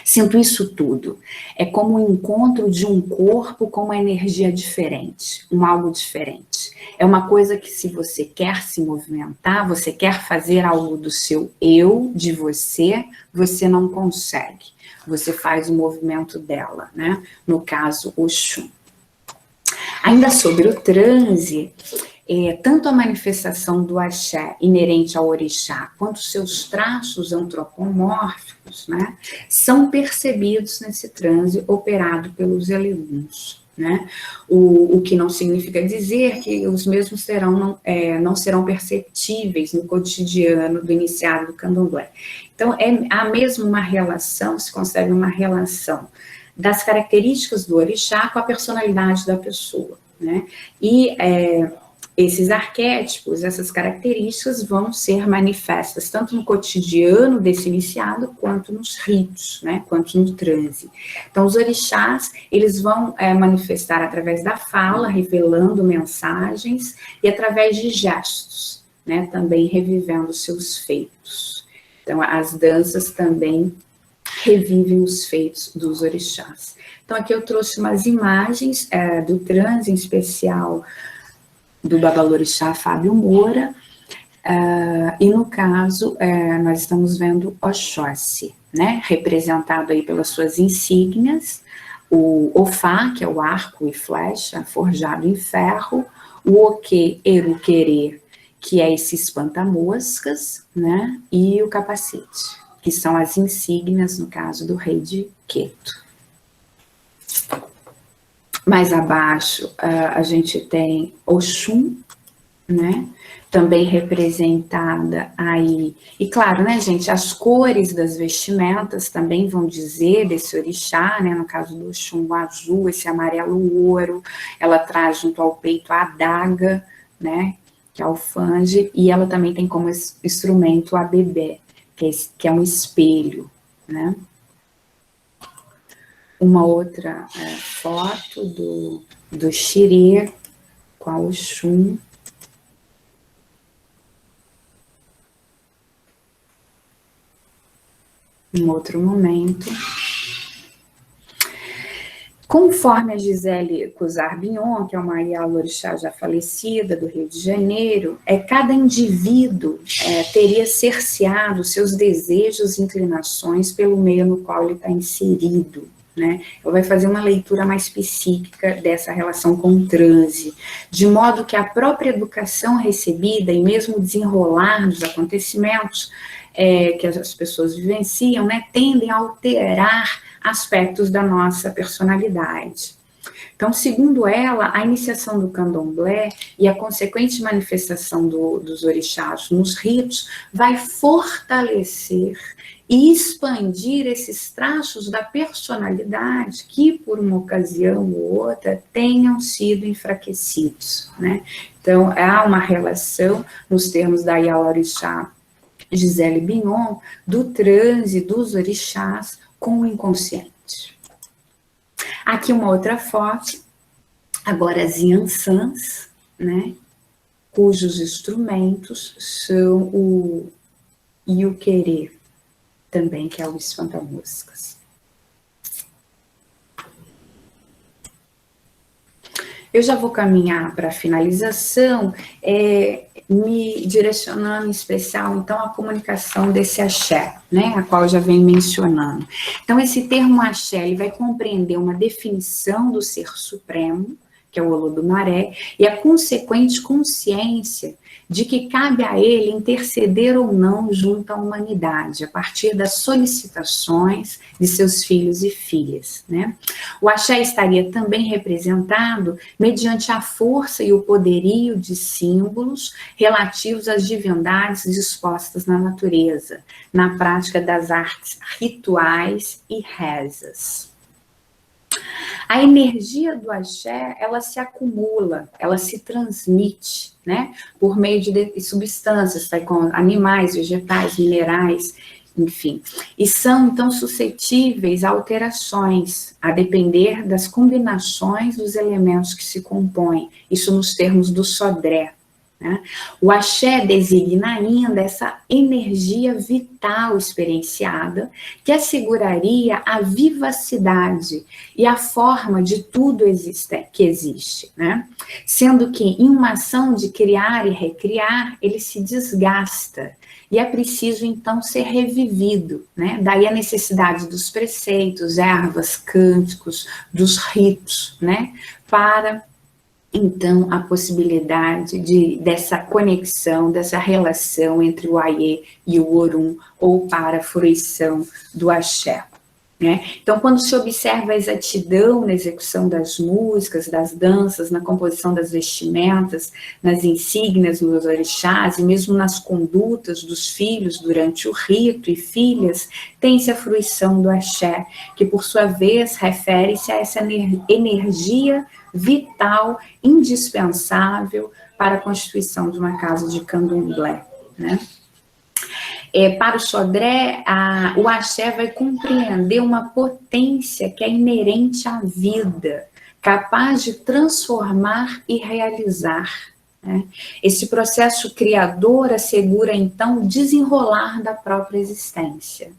Speaker 4: Sinto isso tudo. É como o encontro de um corpo com uma energia diferente, algo diferente. É uma coisa que se você quer se movimentar, você quer fazer algo do seu eu, de você não consegue. Você faz o movimento dela, né? No caso, Oxum. Ainda sobre o transe, tanto a manifestação do axé inerente ao orixá, quanto seus traços antropomórficos, né, são percebidos nesse transe operado pelos eleguns, né? O que não significa dizer que os mesmos não serão perceptíveis no cotidiano do iniciado do candomblé. Então, há mesmo uma relação, se consegue uma relação das características do orixá com a personalidade da pessoa, né? E esses arquétipos, essas características vão ser manifestas tanto no cotidiano desse iniciado, quanto nos ritos, né, quanto no transe. Então, os orixás, eles vão manifestar através da fala, revelando mensagens, e através de gestos, né, também revivendo seus feitos. Então, as danças também revivem os feitos dos orixás. Então, aqui eu trouxe umas imagens do transe, em especial do Babalorixá Fábio Moura, e no caso, nós estamos vendo Oxóssi, né, representado aí pelas suas insígnias, o Ofá, que é o arco e flecha forjado em ferro, o Oque Eruquerê, que é esse espanta-moscas, né, e o capacete, que são as insígnias, no caso do rei de Queto. Mais abaixo, a gente tem Oxum, né, também representada aí. E claro, né, gente, as cores das vestimentas também vão dizer desse orixá, né, no caso do Oxum, o azul, esse amarelo ouro, ela traz junto ao peito a adaga, né, que é o fange, e ela também tem como instrumento a bebê, que é um espelho, né. Uma outra foto do Xirê com a Oxum. Um outro momento. Conforme a Gisele Cusar-Bignon, que é uma Ialorixá já falecida do Rio de Janeiro, cada indivíduo teria cerceado seus desejos e inclinações pelo meio no qual ele está inserido, né? Ela vai fazer uma leitura mais psíquica dessa relação com o transe, de modo que a própria educação recebida e mesmo o desenrolar dos acontecimentos que as pessoas vivenciam, né, tendem a alterar aspectos da nossa personalidade. Então, segundo ela, a iniciação do candomblé e a consequente manifestação dos orixás nos ritos vai fortalecer e expandir esses traços da personalidade que, por uma ocasião ou outra, tenham sido enfraquecidos, né? Então, há uma relação, nos termos da Iala-Orixá Gisele Bignon, do transe dos orixás com o inconsciente. Aqui uma outra foto, agora as Iansãs, né, cujos instrumentos são o Iuquerê, também, que é o espanta-moscas. Eu já vou caminhar para a finalização, me direcionando em especial, então, a comunicação desse axé, né, a qual eu já venho mencionando. Então, esse termo axé, ele vai compreender uma definição do ser supremo, que é o Olodumare, e a consequente consciência de que cabe a ele interceder ou não junto à humanidade, a partir das solicitações de seus filhos e filhas, né? O axé estaria também representado mediante a força e o poderio de símbolos relativos às divindades dispostas na natureza, na prática das artes rituais e rezas. A energia do axé, ela se acumula, ela se transmite, né, por meio de substâncias, tá, com animais, vegetais, minerais, enfim. E são, então, suscetíveis a alterações, a depender das combinações dos elementos que se compõem, isso nos termos do Sodré. Né? O axé designa ainda essa energia vital experienciada que asseguraria a vivacidade e a forma de tudo que existe, né? Sendo que em uma ação de criar e recriar, ele se desgasta e é preciso então ser revivido, né? Daí a necessidade dos preceitos, ervas, cânticos, dos ritos, né? Para então, a possibilidade dessa conexão, dessa relação entre o Aie e o Orum, ou para a fruição do axé. Né? Então, quando se observa a exatidão na execução das músicas, das danças, na composição das vestimentas, nas insígnias dos orixás, e mesmo nas condutas dos filhos durante o rito e filhas, tem-se a fruição do axé, que por sua vez refere-se a essa energia vital, indispensável para a constituição de uma casa de candomblé, né? Para o Sodré, o axé vai compreender uma potência que é inerente à vida, capaz de transformar e realizar, né? Esse processo criador assegura, então, o desenrolar da própria existência.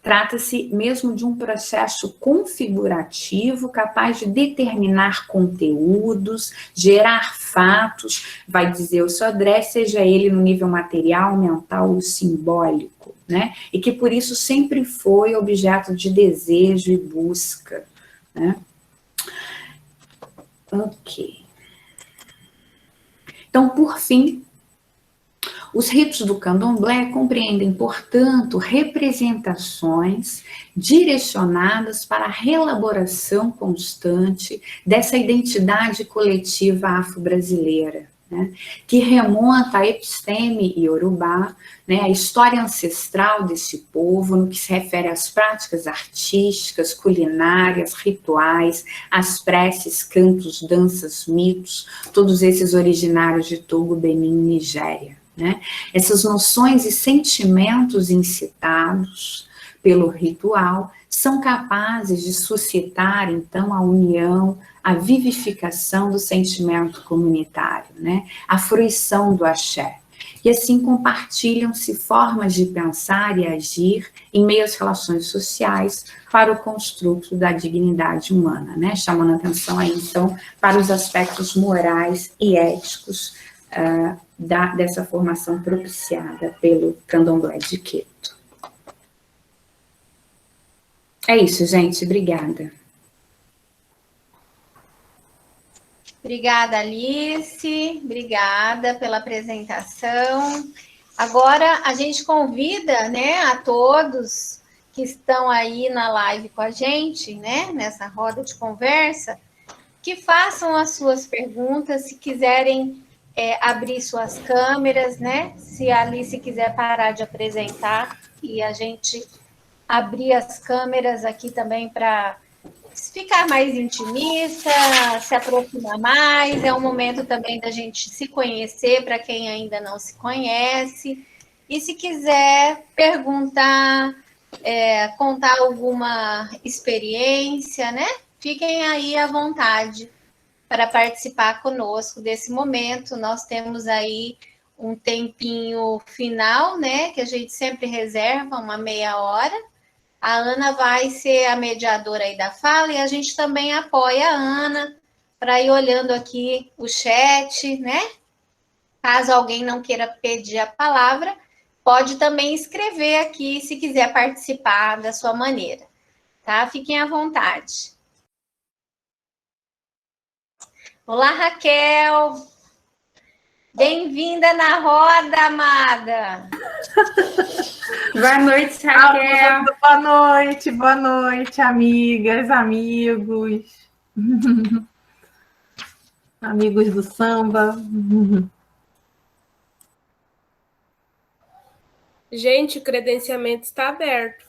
Speaker 4: Trata-se mesmo de um processo configurativo capaz de determinar conteúdos, gerar fatos, vai dizer o Sodré, seja ele no nível material, mental ou simbólico, né? E que por isso sempre foi objeto de desejo e busca, né? Ok. Então, por fim, os ritos do candomblé compreendem, portanto, representações direcionadas para a reelaboração constante dessa identidade coletiva afro-brasileira, né, que remonta à episteme iorubá, né, a história ancestral desse povo, no que se refere às práticas artísticas, culinárias, rituais, às preces, cantos, danças, mitos, todos esses originários de Togo, Benin e Nigéria. Né? Essas noções e sentimentos incitados pelo ritual são capazes de suscitar, então, a união, a vivificação do sentimento comunitário, né? A fruição do axé. E assim compartilham-se formas de pensar e agir em meio às relações sociais para o construto da dignidade humana, né? Chamando a atenção aí, então, para os aspectos morais e éticos dessa formação propiciada pelo candomblé de Queto. É isso, gente. Obrigada.
Speaker 1: Obrigada, Alice. Obrigada pela apresentação. Agora, a gente convida, né, a todos que estão aí na live com a gente, né, nessa roda de conversa, que façam as suas perguntas, se quiserem abrir suas câmeras, né, se a Alice quiser parar de apresentar e a gente abrir as câmeras aqui também para ficar mais intimista, se aproximar mais, é um momento também da gente se conhecer, para quem ainda não se conhece, e se quiser perguntar, contar alguma experiência, né? Fiquem aí à vontade para participar conosco desse momento. Nós temos aí um tempinho final, né? Que a gente sempre reserva, uma meia hora. A Ana vai ser a mediadora aí da fala e a gente também apoia a Ana para ir olhando aqui o chat, né? Caso alguém não queira pedir a palavra, pode também escrever aqui se quiser participar da sua maneira, tá? Fiquem à vontade. Olá, Raquel! Bem-vinda na roda, amada!
Speaker 4: Boa noite, Raquel!
Speaker 5: Boa noite, amigas, amigos, amigos do samba.
Speaker 3: Gente, o credenciamento está aberto.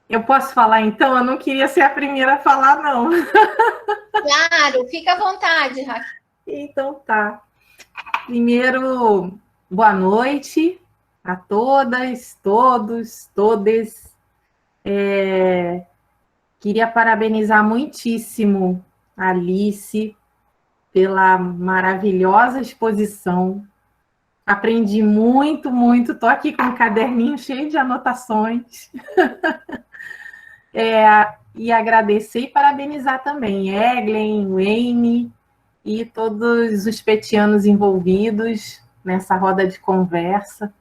Speaker 5: Eu posso falar, então? Eu não queria ser a primeira a falar, não.
Speaker 1: Claro, fica à vontade, Raquel.
Speaker 5: Então tá. Primeiro, boa noite a todas, todos, todes. Queria parabenizar muitíssimo a Alice pela maravilhosa exposição. Aprendi muito, muito. Estou aqui com um caderninho cheio de anotações. E agradecer e parabenizar também Eglen, Wayne e todos os petianos envolvidos nessa roda de conversa.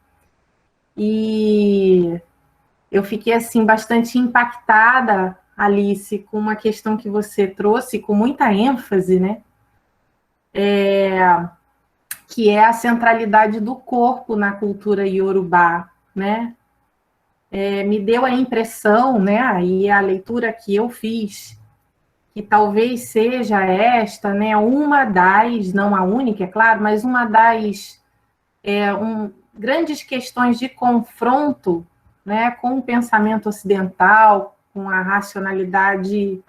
Speaker 5: E eu fiquei assim bastante impactada, Alice, com uma questão que você trouxe com muita ênfase, né? Que é a centralidade do corpo na cultura iorubá, né? Me deu a impressão, né? Aí a leitura que eu fiz, que talvez seja esta, né? Uma das, não a única, é claro, mas uma das grandes questões de confronto, né, com o pensamento ocidental, com a racionalidade,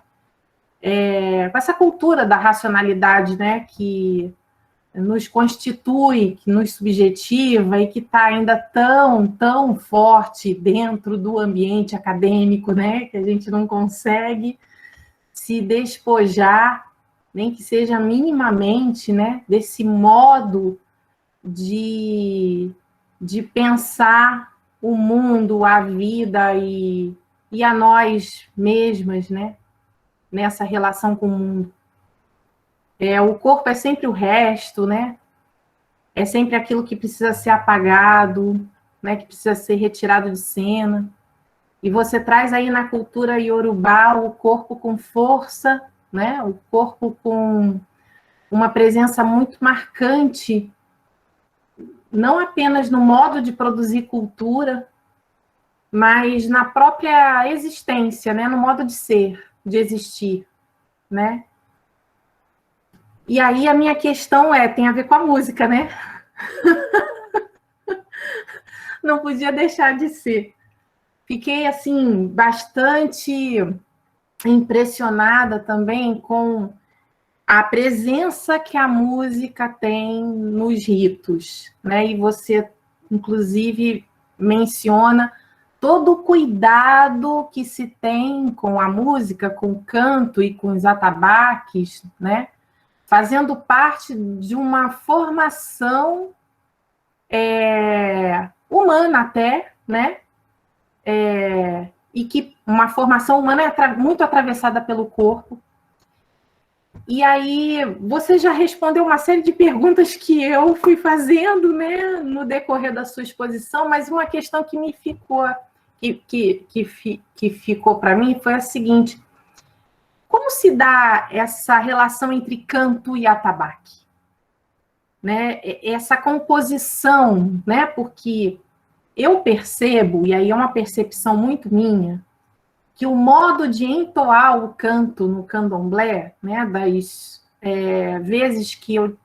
Speaker 5: com essa cultura da racionalidade, né, que nos constitui, que nos subjetiva e que está ainda tão forte dentro do ambiente acadêmico, né, que a gente não consegue se despojar, nem que seja minimamente, né, desse modo de pensar o mundo, a vida e a nós mesmas, né, nessa relação com o mundo. O corpo é sempre o resto, né? É sempre aquilo que precisa ser apagado, né? Que precisa ser retirado de cena. E você traz aí na cultura iorubá o corpo com força, né? O corpo com uma presença muito marcante, não apenas no modo de produzir cultura, mas na própria existência, né? No modo de ser, de existir, né? E aí a minha questão tem a ver com a música, né? Não podia deixar de ser. Fiquei, assim, bastante impressionada também com a presença que a música tem nos ritos, né? E você, inclusive, menciona todo o cuidado que se tem com a música, com o canto e com os atabaques, né? Fazendo parte de uma formação humana até, né? E que uma formação humana é muito atravessada pelo corpo. E aí você já respondeu uma série de perguntas que eu fui fazendo, né, no decorrer da sua exposição, mas uma questão que me ficou, que ficou para mim foi a seguinte: como se dá essa relação entre canto e atabaque? Né? Essa composição, né? Porque eu percebo, e aí é uma percepção muito minha, que o modo de entoar o canto no candomblé, né, das vezes que eu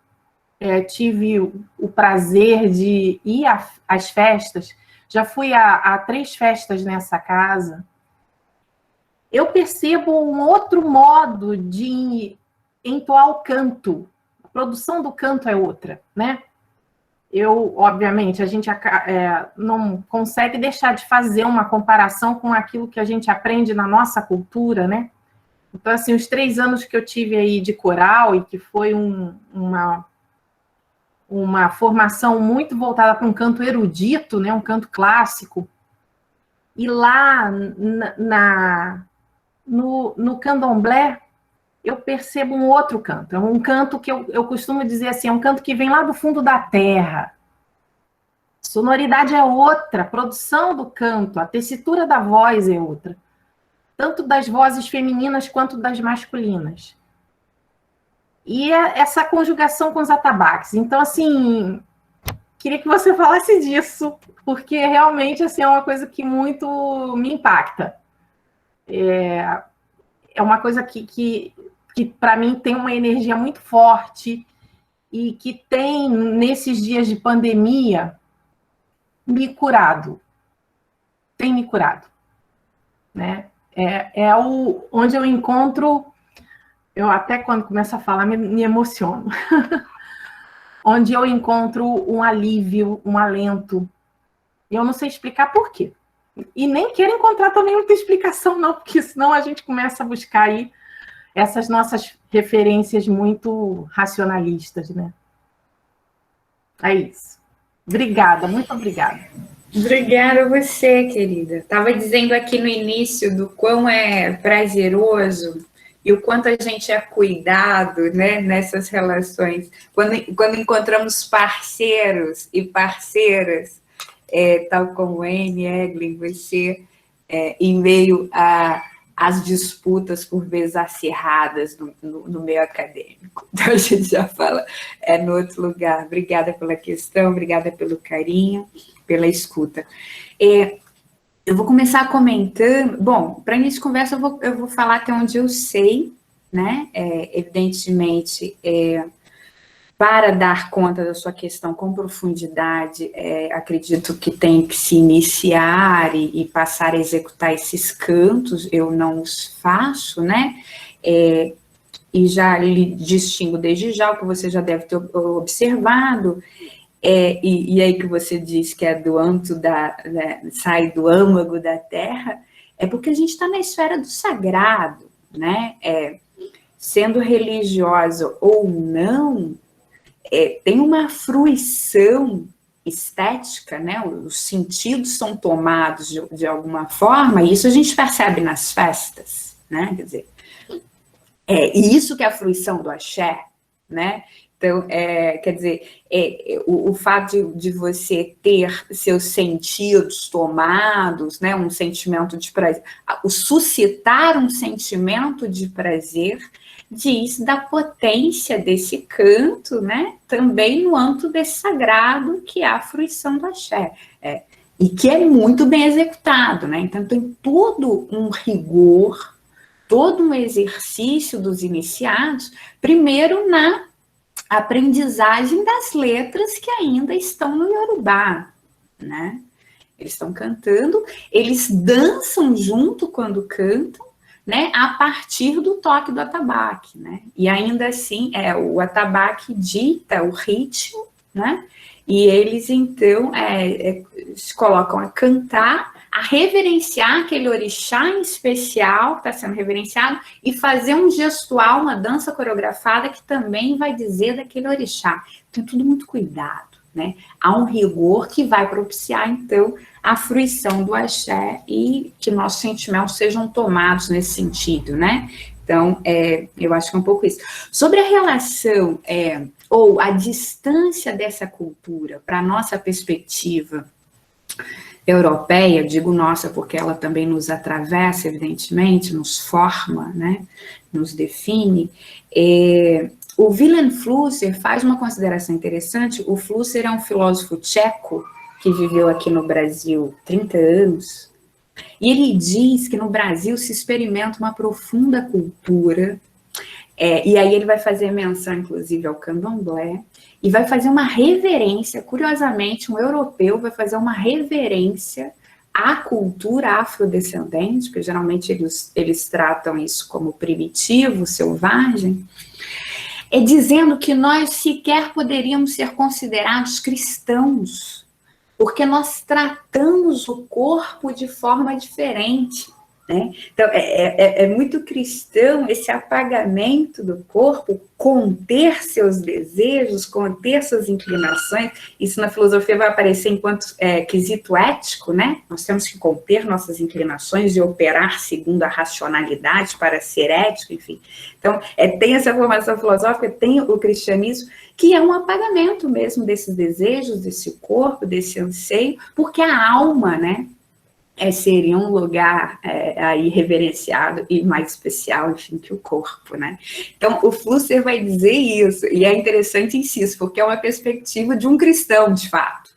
Speaker 5: tive o prazer de ir às festas, já fui a 3 festas nessa casa, eu percebo um outro modo de entoar o canto. A produção do canto é outra, né? Obviamente, a gente não consegue deixar de fazer uma comparação com aquilo que a gente aprende na nossa cultura, né? Então, assim, os 3 anos que eu tive aí de coral, e que foi uma formação muito voltada para um canto erudito, né? Um canto clássico, e lá no candomblé, eu percebo um outro canto. É um canto que eu costumo dizer assim, é um canto que vem lá do fundo da terra. A sonoridade é outra, a produção do canto, a tessitura da voz é outra. Tanto das vozes femininas quanto das masculinas. E essa conjugação com os atabaques. Então, assim, queria que você falasse disso, porque realmente assim, é uma coisa que muito me impacta. É uma coisa que para mim tem uma energia muito forte e que tem, nesses dias de pandemia, me curado. Tem me curado. Né? Onde eu encontro, eu até quando começo a falar me emociono, onde eu encontro um alívio, um alento. Eu não sei explicar por quê. E nem quero encontrar também muita explicação, não, porque senão a gente começa a buscar aí essas nossas referências muito racionalistas, né? É isso. Obrigada, muito obrigada.
Speaker 4: Obrigada a você, querida. Estava dizendo aqui no início do quão é prazeroso e o quanto a gente é cuidado, né, nessas relações. Quando encontramos parceiros e parceiras, tal como Anne, Eglin, você, em meio às disputas, por vezes acirradas, no meio acadêmico. Então, a gente já fala no outro lugar. Obrigada pela questão, obrigada pelo carinho, pela escuta. Eu vou começar comentando. Bom, para início de conversa, eu vou falar até onde eu sei, né? Evidentemente, para dar conta da sua questão com profundidade, acredito que tem que se iniciar e passar a executar esses cantos, eu não os faço, né? E já lhe distingo desde já, o que você já deve ter observado, e aí que você diz que é do âmago sai do âmago da terra, é porque a gente está na esfera do sagrado, né? Sendo religiosa ou não, tem uma fruição estética, né? Os sentidos são tomados de alguma forma, e isso a gente percebe nas festas, né? Quer dizer, e isso que é a fruição do axé, né? Então, quer dizer, o fato de você ter seus sentidos tomados, né? Um sentimento de prazer, o suscitar um sentimento de prazer, diz da potência desse canto, né? Também no âmbito desse sagrado que é a fruição do axé, e que é muito bem executado, né? Então tem todo um rigor, todo um exercício dos iniciados, primeiro na aprendizagem das letras que ainda estão no Yorubá, né? Eles estão cantando, eles dançam junto quando cantam, né, a partir do toque do atabaque, né, e ainda assim, o atabaque dita o ritmo, né, e eles então se colocam a cantar, a reverenciar aquele orixá em especial que está sendo reverenciado e fazer um gestual, uma dança coreografada que também vai dizer daquele orixá. Então, tudo muito cuidado, né, há um rigor que vai propiciar, então, a fruição do axé e que nossos sentimentos sejam tomados nesse sentido, né? Então, eu acho que é um pouco isso. Sobre a relação ou a distância dessa cultura para a nossa perspectiva europeia, digo nossa porque ela também nos atravessa, evidentemente, nos forma, né? Nos define. O Wilhelm Flusser faz uma consideração interessante. O Flusser é um filósofo tcheco que viveu aqui no Brasil 30 anos, e ele diz que no Brasil se experimenta uma profunda cultura, e aí ele vai fazer menção, inclusive, ao candomblé, e vai fazer uma reverência, curiosamente, um europeu vai fazer uma reverência à cultura afrodescendente, porque geralmente eles tratam isso como primitivo, selvagem, dizendo que nós sequer poderíamos ser considerados cristãos, porque nós tratamos o corpo de forma diferente, né? Então, é muito cristão esse apagamento do corpo, conter seus desejos, conter suas inclinações. Isso na filosofia vai aparecer enquanto quesito ético, né? Nós temos que conter nossas inclinações e operar segundo a racionalidade para ser ético, enfim. Então, tem essa formação filosófica, tem o cristianismo, que é um apagamento mesmo desses desejos, desse corpo, desse anseio, porque a alma, né, seria um lugar aí reverenciado e mais especial, enfim, que o corpo, né? Então, o Flusser vai dizer isso, e é interessante em si, porque é uma perspectiva de um cristão, de fato,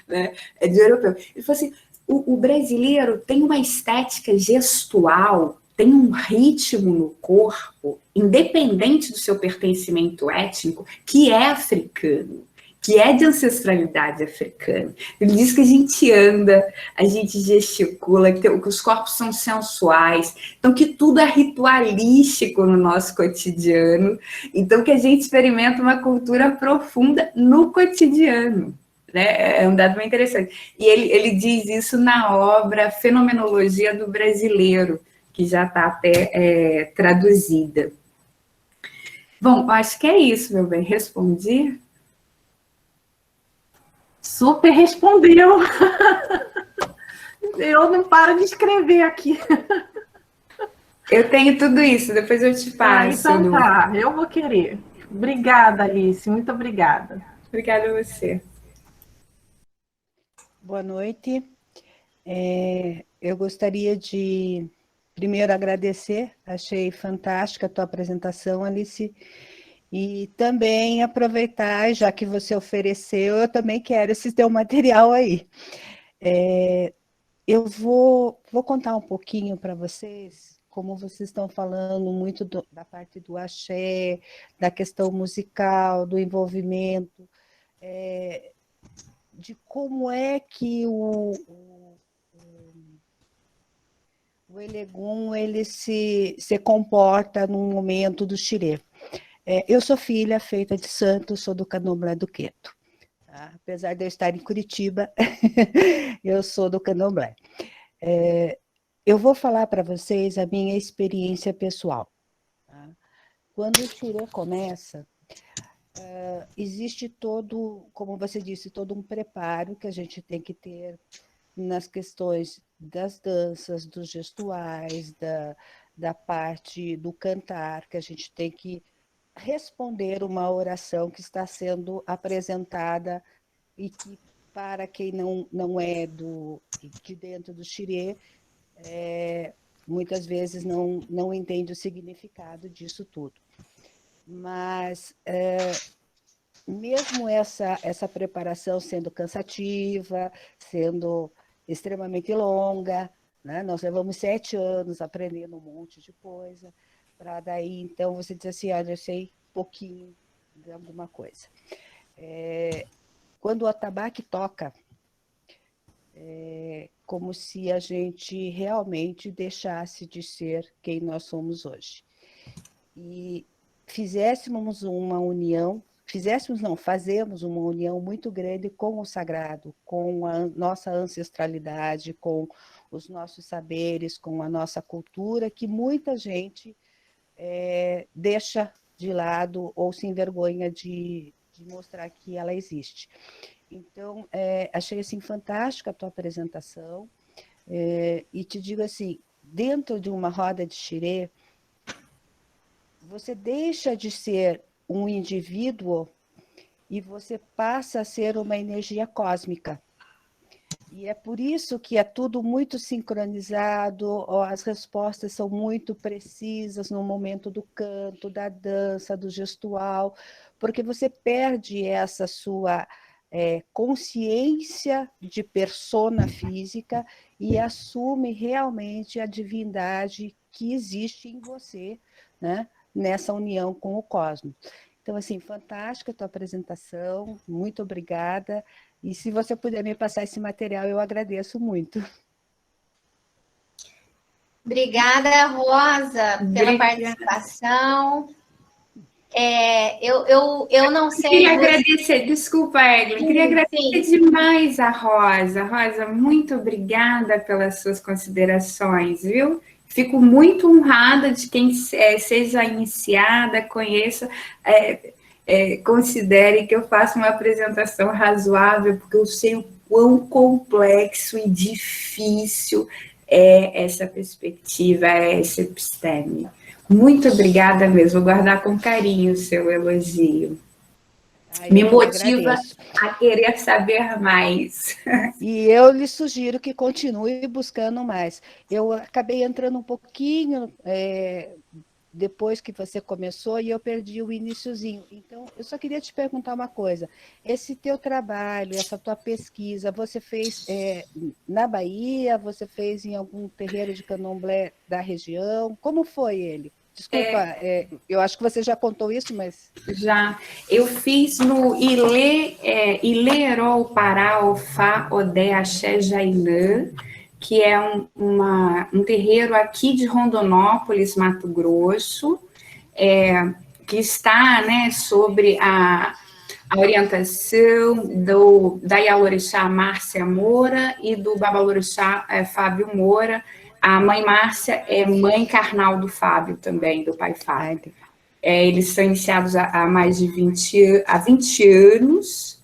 Speaker 4: né? De europeu. Ele falou assim, o brasileiro tem uma estética gestual, tem um ritmo no corpo, independente do seu pertencimento étnico, que é africano, que é de ancestralidade africana. Ele diz que a gente anda, a gente gesticula, que os corpos são sensuais, então que tudo é ritualístico no nosso cotidiano, então que a gente experimenta uma cultura profunda no cotidiano. Né? É um dado bem interessante. E ele diz isso na obra Fenomenologia do Brasileiro, que já está até traduzida. Bom, acho que é isso, meu bem. Respondi?
Speaker 5: Super respondeu. Eu não paro de escrever aqui.
Speaker 4: Eu tenho tudo isso, depois eu te passo.
Speaker 5: Então tá, eu vou querer. Obrigada, Alice, muito obrigada.
Speaker 4: Obrigada a você.
Speaker 6: Boa noite. Eu gostaria de, primeiro, agradecer. Achei fantástica a tua apresentação, Alice. E também aproveitar, já que você ofereceu, eu também quero esse teu material aí. Eu vou contar um pouquinho para vocês, como vocês estão falando muito da parte do axé, da questão musical, do envolvimento, de como é que o Elegum ele se comporta num momento do xirê. Eu sou filha feita de santo, sou do candomblé do Queto. Tá? Apesar de eu estar em Curitiba, eu sou do candomblé. Eu vou falar para vocês a minha experiência pessoal. Tá? Quando o xirê começa, existe todo, como você disse, todo um preparo que a gente tem que ter nas questões das danças, dos gestuais, da parte do cantar, que a gente tem que responder uma oração que está sendo apresentada e que, para quem não é de dentro do xirê, muitas vezes não entende o significado disso tudo. Mas, mesmo essa preparação sendo cansativa, sendo extremamente longa, né? Nós levamos 7 anos aprendendo um monte de coisa, para daí, então, você diz assim, olha, eu sei pouquinho de alguma coisa. Quando o atabaque toca, é como se a gente realmente deixasse de ser quem nós somos hoje. E fazemos uma união muito grande com o sagrado, com a nossa ancestralidade, com os nossos saberes, com a nossa cultura, que muita gente deixa de lado ou se envergonha de mostrar que ela existe. Então, achei assim, fantástica a tua apresentação, e te digo assim, dentro de uma roda de xirê, você deixa de ser um indivíduo e você passa a ser uma energia cósmica. E é por isso que é tudo muito sincronizado, as respostas são muito precisas no momento do canto, da dança, do gestual, porque você perde essa sua consciência de persona física e assume realmente a divindade que existe em você, né, nessa união com o cosmos. Então, assim, fantástica a tua apresentação, muito obrigada. E se você puder me passar esse material, eu agradeço muito.
Speaker 1: Obrigada, Rosa, pela participação. Eu não sei...
Speaker 4: Queria agradecer, desculpa, Eglin, queria agradecer demais a Rosa. Rosa, muito obrigada pelas suas considerações, viu? Fico muito honrada de quem seja iniciada, conheça, considere que eu faça uma apresentação razoável, porque eu sei o quão complexo e difícil é essa perspectiva, essa episteme. Muito obrigada mesmo, vou guardar com carinho o seu elogio. Me motiva a querer saber mais.
Speaker 6: E eu lhe sugiro que continue buscando mais. Eu acabei entrando um pouquinho depois que você começou e eu perdi o iniciozinho. Então, eu só queria te perguntar uma coisa. Esse teu trabalho, essa tua pesquisa, você fez na Bahia? Você fez em algum terreiro de candomblé da região? Como foi ele? Desculpa, eu acho que você já contou isso, mas...
Speaker 4: Já. Eu fiz no Ilerol Pará Ofá Odé Axé Jainã, que é um terreiro aqui de Rondonópolis, Mato Grosso, que está, né, sobre a orientação da Ialorixá Márcia Moura e do Babalorixá Fábio Moura. A mãe Márcia é mãe carnal do Fábio também, do pai Fábio. Eles são iniciados há mais de 20 anos,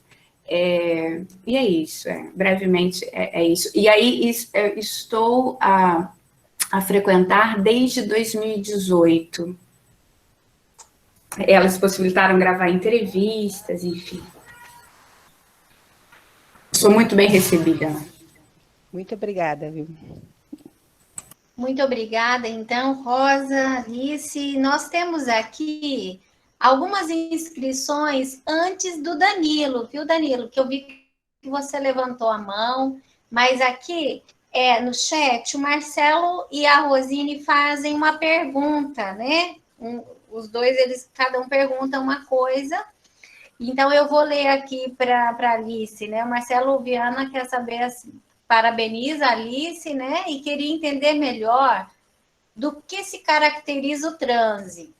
Speaker 4: e é isso, brevemente é isso. E aí estou a frequentar desde 2018. Elas possibilitaram gravar entrevistas, enfim. Sou muito bem recebida.
Speaker 6: Muito obrigada, viu?
Speaker 1: Muito obrigada, então, Rosa, Alice. Nós temos aqui algumas inscrições antes do Danilo, viu, Danilo? Que eu vi que você levantou a mão, mas aqui no chat o Marcelo e a Rosine fazem uma pergunta, né? Os dois, cada um pergunta uma coisa. Então, eu vou ler aqui para a Alice, né? O Marcelo Viana quer saber assim, parabeniza a Alice, né? E queria entender melhor do que se caracteriza o transe.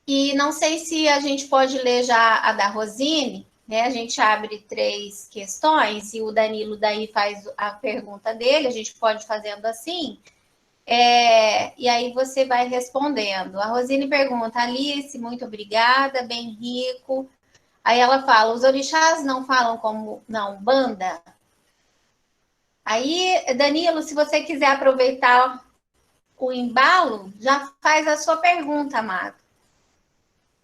Speaker 1: E não sei se a gente pode ler já a da Rosine, né? A gente abre 3 questões e o Danilo daí faz a pergunta dele, a gente pode fazendo assim. E aí você vai respondendo. A Rosine pergunta, Alice, muito obrigada, bem rico. Aí ela fala, os orixás não falam como na Umbanda? Aí, Danilo, se você quiser aproveitar o embalo, já faz a sua pergunta, amado.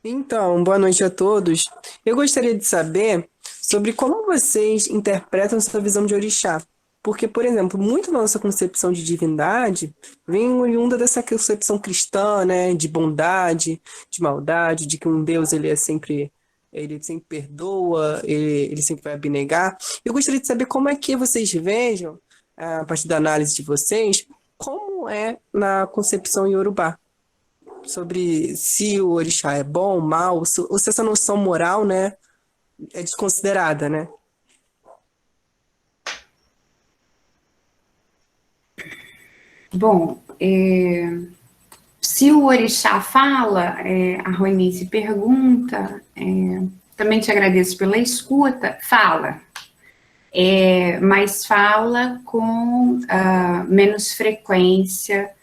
Speaker 7: Então, boa noite a todos. Eu gostaria de saber sobre como vocês interpretam sua visão de orixá. Porque, por exemplo, muito da nossa concepção de divindade vem oriunda dessa concepção cristã, né, de bondade, de maldade, de que um Deus ele sempre perdoa, ele sempre vai abnegar. Eu gostaria de saber como é que vocês vejam, a partir da análise de vocês, como é na concepção iorubá, sobre se o orixá é bom, mal, ou se essa noção moral, né, é desconsiderada, né?
Speaker 4: Bom, se o orixá fala, a Ronice pergunta, também te agradeço pela escuta, fala, mas fala com menos frequência,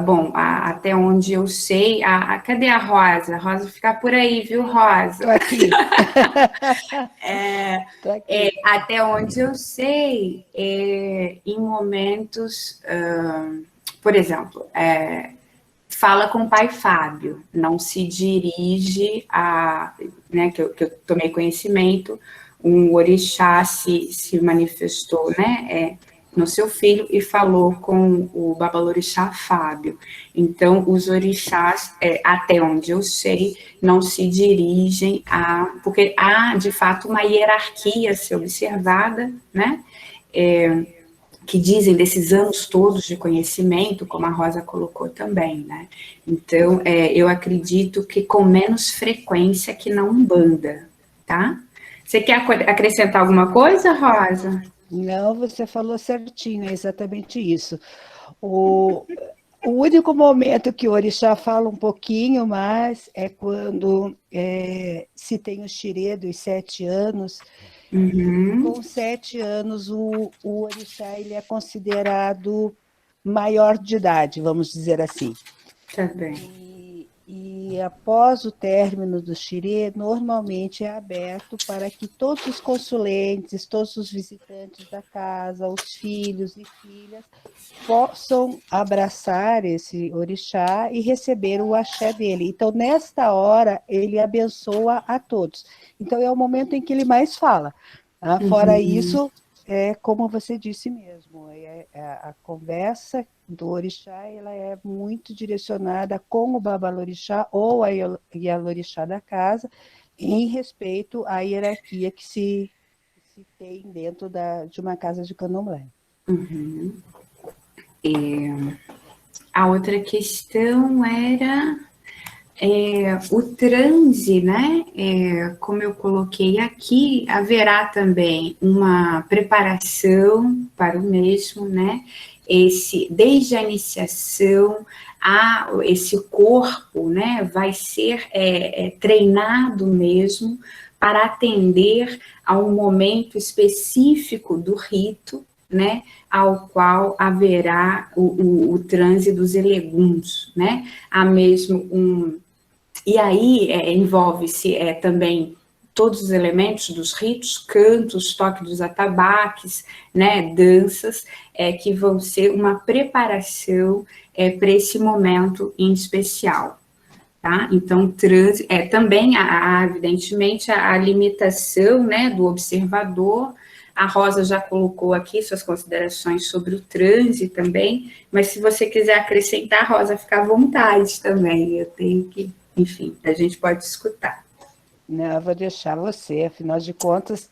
Speaker 4: bom, até onde eu sei, cadê a Rosa? Rosa fica por aí, viu, Rosa?
Speaker 6: Tô aqui. Tô aqui.
Speaker 4: Até onde eu sei, em momentos, por exemplo, fala com o pai Fábio, não se dirige né, que eu tomei conhecimento, um orixá se manifestou, né, no seu filho e falou com o babalorixá Fábio. Então, os orixás, até onde eu sei, não se dirigem porque há, de fato, uma hierarquia a ser observada, né? Que dizem desses anos todos de conhecimento, como a Rosa colocou também, né? Então, eu acredito que com menos frequência que na Umbanda, tá? Você quer acrescentar alguma coisa, Rosa?
Speaker 6: Não, você falou certinho, é exatamente isso. O único momento que o orixá fala um pouquinho mais é quando se tem o xirê dos 7 anos.
Speaker 4: Uhum.
Speaker 6: Com 7 anos, o orixá ele é considerado maior de idade, vamos dizer assim.
Speaker 4: Tá bem.
Speaker 6: E após o término do xirê, normalmente é aberto para que todos os consulentes, todos os visitantes da casa, os filhos e filhas, possam abraçar esse orixá e receber o axé dele. Então, nesta hora, ele abençoa a todos. Então, é o momento em que ele mais fala. Fora isso, como você disse mesmo, a conversa do orixá ela é muito direcionada com o babalorixá ou a ialorixá da casa, em respeito à hierarquia que se tem dentro de uma casa de candomblé.
Speaker 4: Uhum. A outra questão era o transe, né? Como eu coloquei aqui, haverá também uma preparação para o mesmo, né? Desde a iniciação, esse corpo, né? Vai ser treinado mesmo para atender a um momento específico do rito, né, ao qual haverá o transe dos eleguns, né? Há mesmo e aí envolve-se também todos os elementos dos ritos, cantos, toque dos atabaques, né, danças, que vão ser uma preparação para esse momento em especial. Tá? Então, transe, também há, evidentemente, a limitação, né, do observador. A Rosa já colocou aqui suas considerações sobre o transe também, mas se você quiser acrescentar, Rosa, fica à vontade também. Eu tenho que, enfim, a gente pode escutar.
Speaker 6: Não, eu vou deixar você, afinal de contas,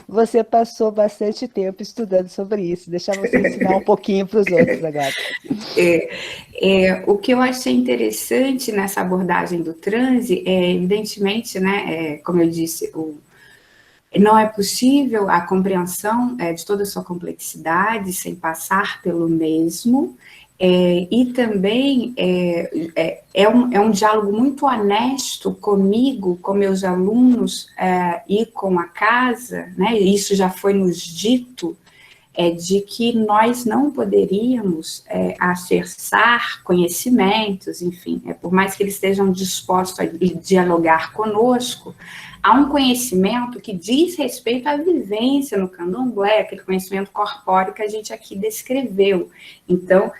Speaker 6: você passou bastante tempo estudando sobre isso. Deixar você ensinar um pouquinho para os outros agora.
Speaker 4: O que eu achei interessante nessa abordagem do transe evidentemente, né, como eu disse, não é possível a compreensão de toda a sua complexidade sem passar pelo mesmo, e também é um diálogo muito honesto comigo, com meus alunos e com a casa, né? Isso já foi nos dito, de que nós não poderíamos acessar conhecimentos, enfim, por mais que eles estejam dispostos a dialogar conosco, há um conhecimento que diz respeito à vivência no candomblé, aquele conhecimento corpóreo que a gente aqui descreveu. Então,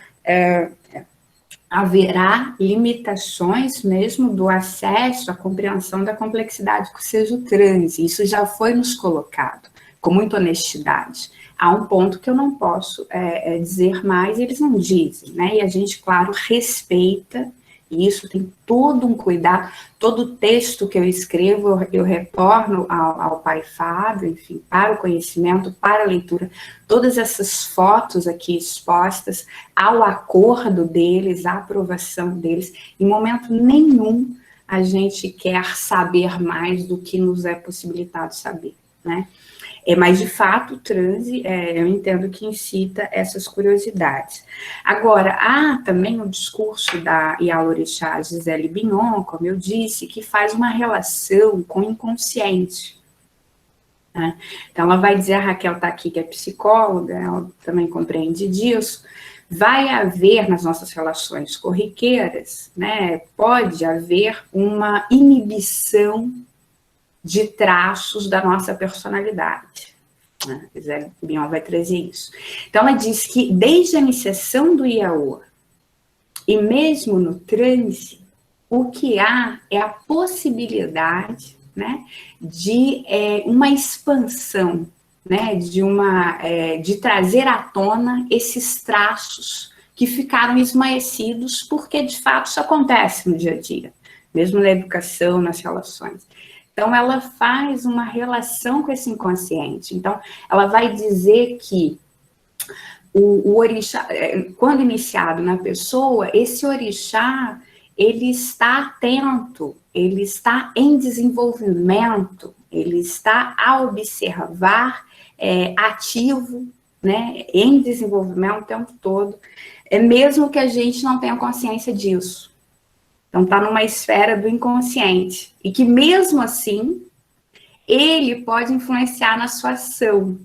Speaker 4: haverá limitações mesmo do acesso à compreensão da complexidade que seja o transe. Isso já foi nos colocado, com muita honestidade. Há um ponto que eu não posso dizer mais, e eles não dizem, né? E a gente, claro, respeita isso, tem todo um cuidado. Todo texto que eu escrevo, eu retorno ao Pai Fábio, enfim, para o conhecimento, para a leitura. Todas essas fotos aqui expostas, ao acordo deles, à aprovação deles. Em momento nenhum a gente quer saber mais do que nos é possibilitado saber, né? Mas, de fato, o transe, eu entendo que incita essas curiosidades. Agora, há também o discurso da ialorixá Gisele Bignon, como eu disse, que faz uma relação com o inconsciente. Né? Então, ela vai dizer, a Raquel está aqui, que é psicóloga, ela também compreende disso, vai haver, nas nossas relações corriqueiras, né, pode haver uma inibição de traços da nossa personalidade. Gisele Bignon vai trazer isso. Então, ela diz que desde a iniciação do Iaô, e mesmo no transe, o que há é a possibilidade, né, de uma expansão né, de trazer à tona esses traços que ficaram esmaecidos, porque de fato isso acontece no dia a dia, mesmo na educação, nas relações. Então, ela faz uma relação com esse inconsciente. Então, ela vai dizer que o orixá, quando iniciado na pessoa, esse orixá, ele está atento, ele está em desenvolvimento, ele está a observar, ativo, né, em desenvolvimento o tempo todo, mesmo que a gente não tenha consciência disso. Então, está numa esfera do inconsciente. E que, mesmo assim, ele pode influenciar na sua ação,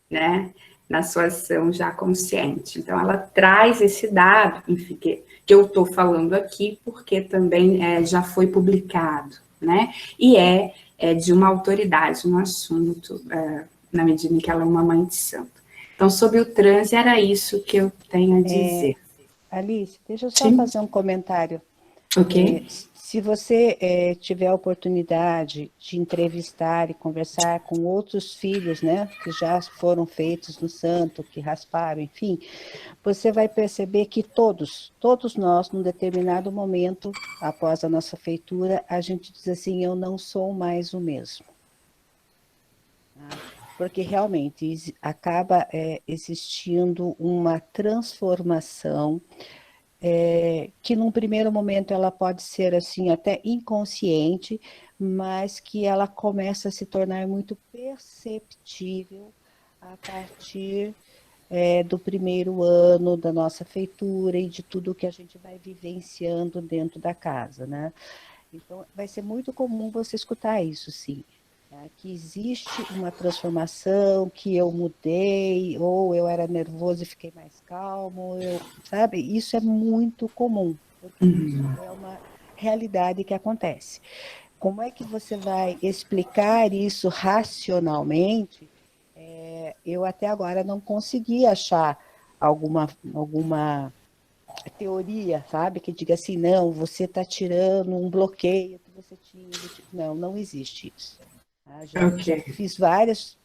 Speaker 4: né? Na sua ação já consciente. Então, ela traz esse dado, enfim, que eu estou falando aqui, porque também já foi publicado, né? E é de uma autoridade no assunto, na medida em que ela é uma mãe de santo. Então, sobre o transe, era isso que eu tenho a dizer.
Speaker 6: Alice, deixa eu só
Speaker 4: Sim.
Speaker 6: fazer um comentário.
Speaker 4: Ok.
Speaker 6: Se você tiver a oportunidade de entrevistar e conversar com outros filhos, né, que já foram feitos no santo, que rasparam, enfim, você vai perceber que todos nós, num determinado momento, após a nossa feitura, a gente diz assim, eu não sou mais o mesmo. Porque realmente acaba existindo uma transformação que num primeiro momento ela pode ser assim até inconsciente, mas que ela começa a se tornar muito perceptível a partir do primeiro ano da nossa feitura e de tudo que a gente vai vivenciando dentro da casa, né? Então vai ser muito comum você escutar isso, sim. Que existe uma transformação, que eu mudei, ou eu era nervoso e fiquei mais calmo, sabe? Isso é muito comum, porque isso é uma realidade que acontece. Como é que você vai explicar isso racionalmente? Eu até agora não consegui achar alguma teoria, sabe? Que diga assim, não, você está tirando um bloqueio que você tinha. Não existe isso. Já fiz várias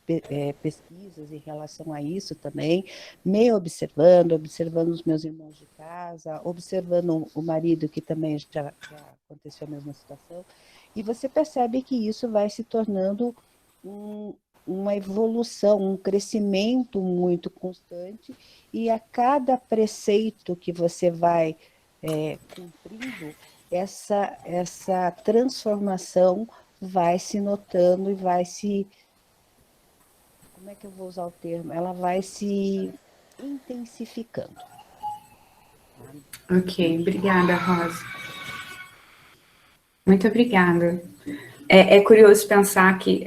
Speaker 6: pesquisas em relação a isso também, me observando os meus irmãos de casa, observando o marido, que também já aconteceu a mesma situação, e você percebe que isso vai se tornando uma evolução, um crescimento muito constante, e a cada preceito que você vai cumprindo, essa transformação vai se notando e vai se... Como é que eu vou usar o termo? Ela vai se intensificando.
Speaker 4: Ok, obrigada, Rosa. Muito obrigada. É curioso pensar que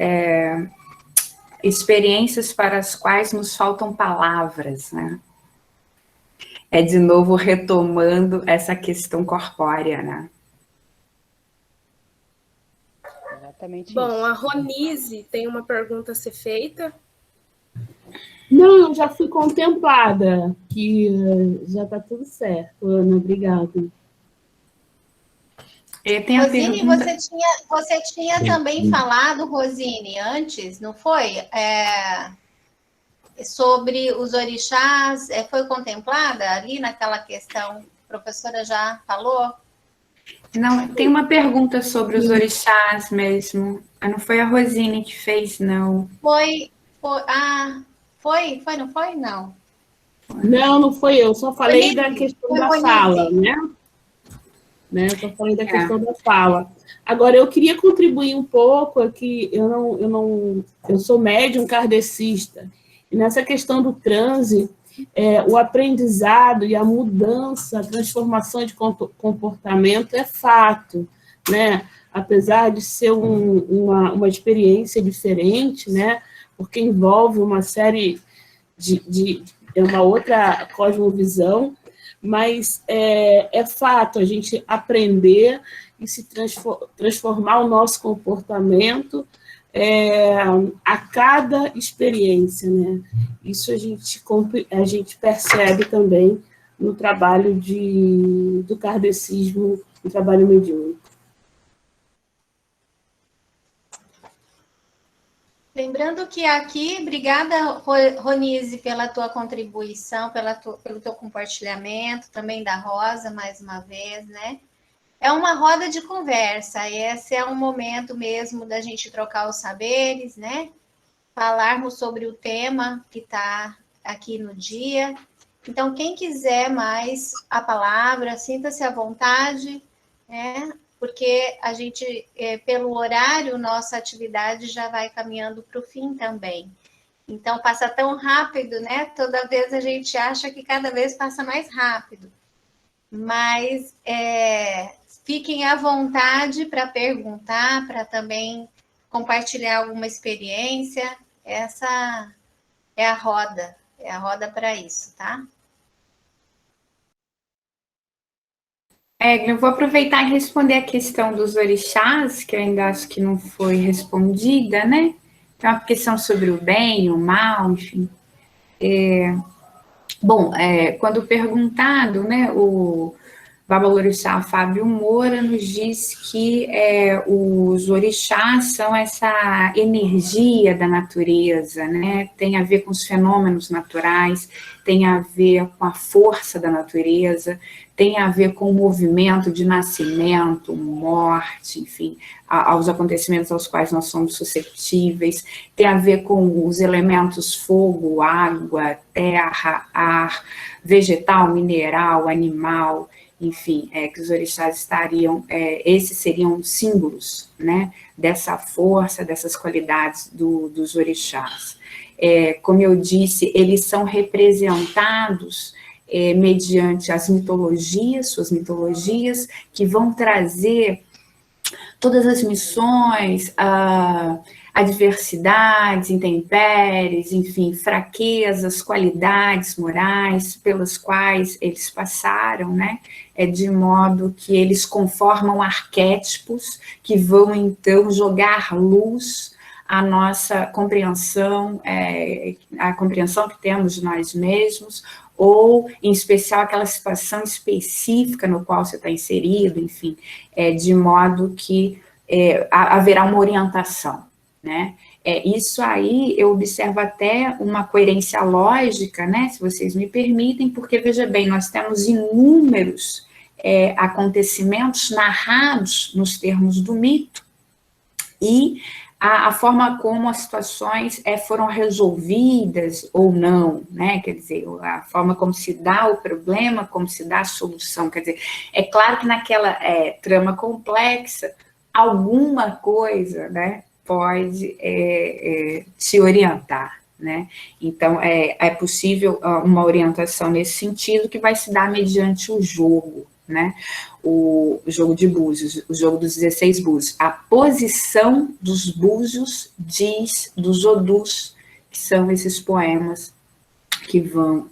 Speaker 4: experiências para as quais nos faltam palavras, né? De novo retomando essa questão corpórea, né?
Speaker 6: Exatamente.
Speaker 3: Bom,
Speaker 6: isso.
Speaker 3: A Ronise tem uma pergunta a ser feita.
Speaker 8: Não, eu já fui contemplada, que já está tudo certo, Ana, obrigada.
Speaker 1: Rosine, você tinha também falado, Rosine, antes, não foi? Sobre os orixás, foi contemplada ali naquela questão? A professora já falou?
Speaker 4: Não, tem uma pergunta sobre os orixás mesmo. Não foi a Rosine que fez, não.
Speaker 1: Foi, não foi? Não.
Speaker 8: Não foi eu, só falei da questão da fala, né? Só falei da questão da fala. Agora, eu queria contribuir um pouco aqui, eu sou médium kardecista, e nessa questão do transe, o aprendizado e a mudança, a transformação de comportamento é fato, né? Apesar de ser uma experiência diferente, né? Porque envolve uma série de uma outra cosmovisão, mas é fato a gente aprender e se transformar o nosso comportamento a cada experiência, né? Isso a gente percebe também no trabalho do kardecismo, no trabalho mediúnico.
Speaker 1: Lembrando lembrando que aqui, obrigada, Ronise, pela tua contribuição, pelo teu compartilhamento, também da Rosa, mais uma vez, né? É uma roda de conversa, esse é um momento mesmo da gente trocar os saberes, né? Falarmos sobre o tema que está aqui no dia. Então, quem quiser mais a palavra, sinta-se à vontade, né? Porque a gente, pelo horário, nossa atividade já vai caminhando para o fim também. Então, passa tão rápido, né? Toda vez a gente acha que cada vez passa mais rápido. Mas fiquem à vontade para perguntar, para também compartilhar alguma experiência. Essa é a roda para isso, tá?
Speaker 4: Eu vou aproveitar e responder a questão dos orixás, que eu ainda acho que não foi respondida, né? Então, a questão sobre o bem, o mal, enfim. Bom, quando perguntado, né, o Babalorixá Fábio Moura nos diz que os orixás são essa energia da natureza, né? Tem a ver com os fenômenos naturais, tem a ver com a força da natureza, tem a ver com o movimento de nascimento, morte, enfim, aos acontecimentos aos quais nós somos suscetíveis, tem a ver com os elementos fogo, água, terra, ar, vegetal, mineral, animal, enfim, que os orixás estariam, esses seriam símbolos, né, dessa força, dessas qualidades dos orixás. Como eu disse, eles são representados mediante as mitologias, suas mitologias, que vão trazer todas as missões, adversidades, intempéries, enfim, fraquezas, qualidades morais pelas quais eles passaram, né? De modo que eles conformam arquétipos que vão, então, jogar luz à nossa compreensão, a compreensão que temos de nós mesmos, ou, em especial, aquela situação específica no qual você está inserido, enfim, de modo que haverá uma orientação, né? Isso aí eu observo até uma coerência lógica, né, se vocês me permitem, porque, veja bem, nós temos inúmeros acontecimentos narrados nos termos do mito, e a forma como as situações foram resolvidas ou não, né? Quer dizer, a forma como se dá o problema, como se dá a solução. Quer dizer, é claro que naquela trama complexa, alguma coisa, né, pode te orientar, né? Então, é possível uma orientação nesse sentido que vai se dar mediante o jogo, né? O jogo de búzios, o jogo dos 16 búzios. A posição dos búzios diz dos odus, que são esses poemas que vão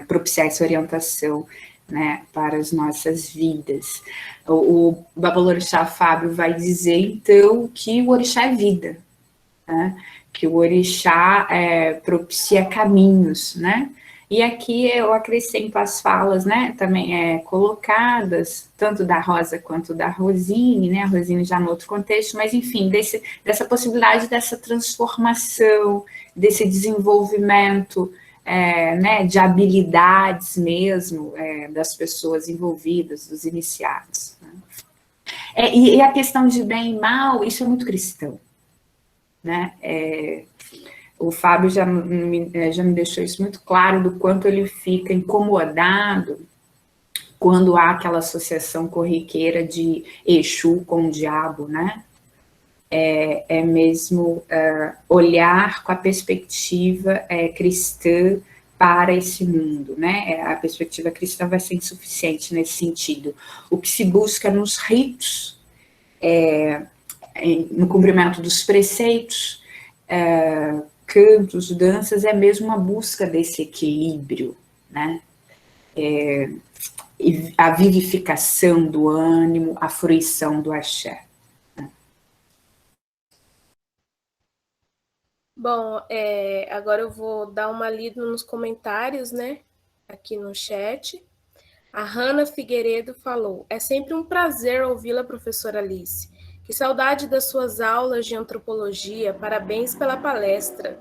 Speaker 4: propiciar essa orientação, né, para as nossas vidas. O Babalorixá Fábio vai dizer, então, que o orixá é vida, né? Que o orixá propicia caminhos, né? E aqui eu acrescento as falas, né, também colocadas, tanto da Rosa quanto da Rosine, né, a Rosine já no outro contexto, mas enfim, dessa possibilidade dessa transformação, desse desenvolvimento, né, de habilidades mesmo, das pessoas envolvidas, dos iniciados. Né? E a questão de bem e mal, isso é muito cristão, né? O Fábio já me deixou isso muito claro, do quanto ele fica incomodado quando há aquela associação corriqueira de Exu com o diabo, né? Mesmo olhar com a perspectiva cristã para esse mundo, né? A perspectiva cristã vai ser insuficiente nesse sentido. O que se busca nos ritos, no cumprimento dos preceitos, cantos, danças, é mesmo uma busca desse equilíbrio, né? A vivificação do ânimo, a fruição do axé.
Speaker 3: Bom, agora eu vou dar uma lida nos comentários, né, aqui no chat. A Hanna Figueiredo falou: é sempre um prazer ouvi-la, professora Alice, que Que saudade das suas aulas de antropologia. Parabéns pela palestra.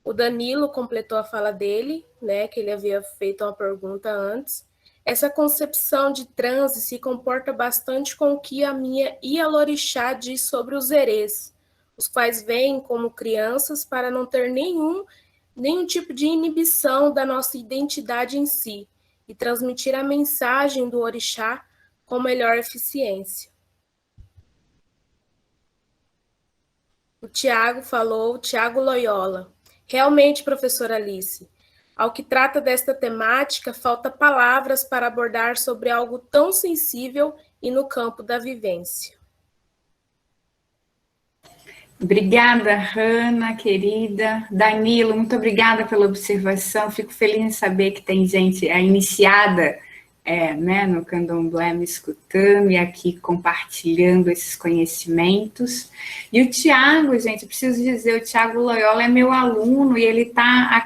Speaker 3: O Danilo completou a fala dele, né, que ele havia feito uma pergunta antes. Essa concepção de transe se comporta bastante com o que a minha Ialorixá diz sobre os erês, os quais vêm como crianças para não ter nenhum tipo de inibição da nossa identidade em si e transmitir a mensagem do orixá com melhor eficiência. O Tiago Loyola. Realmente, professora Alice, ao que trata desta temática, falta palavras para abordar sobre algo tão sensível e no campo da vivência.
Speaker 4: Obrigada, Hanna, querida. Danilo, muito obrigada pela observação. Fico feliz em saber que tem gente iniciada né, no Candomblé me escutando e aqui compartilhando esses conhecimentos. E o Tiago, gente, eu preciso dizer, o Tiago Loyola é meu aluno e ele está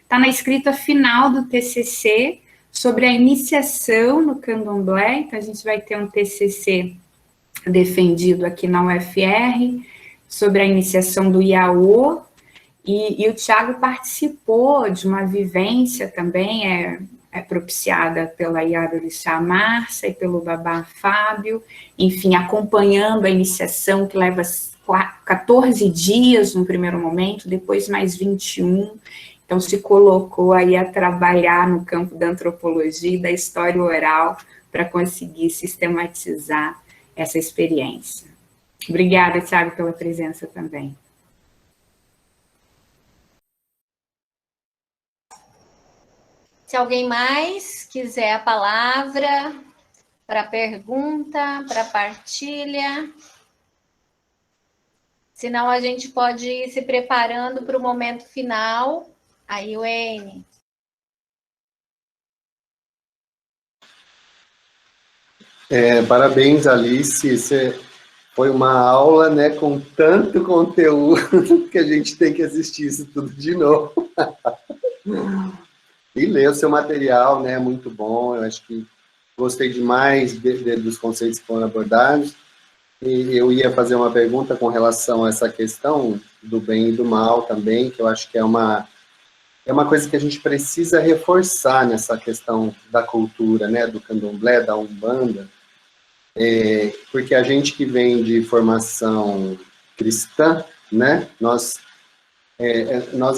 Speaker 4: na escrita final do TCC sobre a iniciação no Candomblé. Então, a gente vai ter um TCC defendido aqui na UFR, sobre a iniciação do Iaô, e o Tiago participou de uma vivência também, propiciada pela Ialorixá Márcia e pelo Babá Fábio, enfim, acompanhando a iniciação, que leva 14 dias no primeiro momento, depois mais 21, então se colocou aí a trabalhar no campo da antropologia e da história oral para conseguir sistematizar essa experiência. Obrigada, Tiago, pela presença também.
Speaker 1: Se alguém mais quiser a palavra para pergunta, para partilha, senão a gente pode ir se preparando para o momento final. Aí, Wayne.
Speaker 2: Parabéns, Alice. Foi uma aula, né, com tanto conteúdo que a gente tem que assistir isso tudo de novo. E ler o seu material, né, muito bom. Eu acho que gostei demais dos conceitos que foram abordados. E eu ia fazer uma pergunta com relação a essa questão do bem e do mal também, que eu acho que é uma coisa que a gente precisa reforçar nessa questão da cultura, né, do candomblé, da umbanda. Porque a gente que vem de formação cristã, né, nós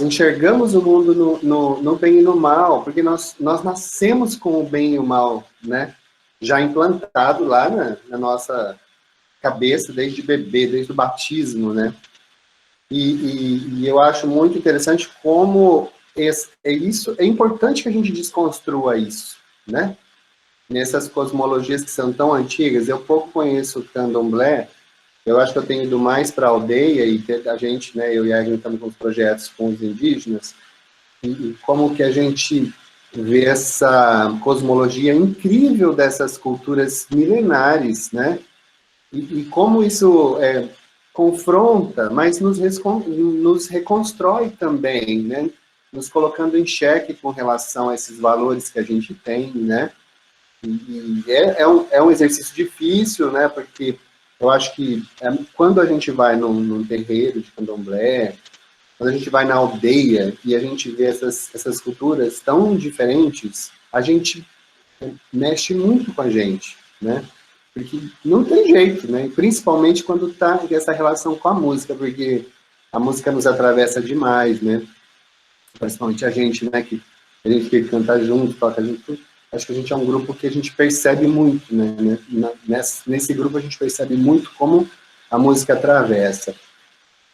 Speaker 2: enxergamos o mundo no bem e no mal, porque nós nascemos com o bem e o mal, né, já implantado lá na nossa cabeça, desde bebê, desde o batismo, né, e eu acho muito interessante como é importante que a gente desconstrua isso, né, nessas cosmologias que são tão antigas. Eu pouco conheço o candomblé. Eu acho que eu tenho ido mais para a aldeia, e a gente, né, eu e a Evelyn estamos com os projetos com os indígenas, e como que a gente vê essa cosmologia incrível dessas culturas milenares, né, e como isso confronta, mas nos reconstrói também, né, nos colocando em xeque com relação a esses valores que a gente tem, né, e é um exercício difícil, né, porque eu acho que quando a gente vai num terreiro de candomblé, quando a gente vai na aldeia e a gente vê essas culturas tão diferentes, a gente mexe muito com a gente, né? Porque não tem jeito, né? Principalmente quando está essa relação com a música, porque a música nos atravessa demais, né? Principalmente a gente, né? Que a gente que canta junto, toca junto. Acho que a gente é um grupo que a gente percebe muito, né? Nesse grupo a gente percebe muito como a música atravessa.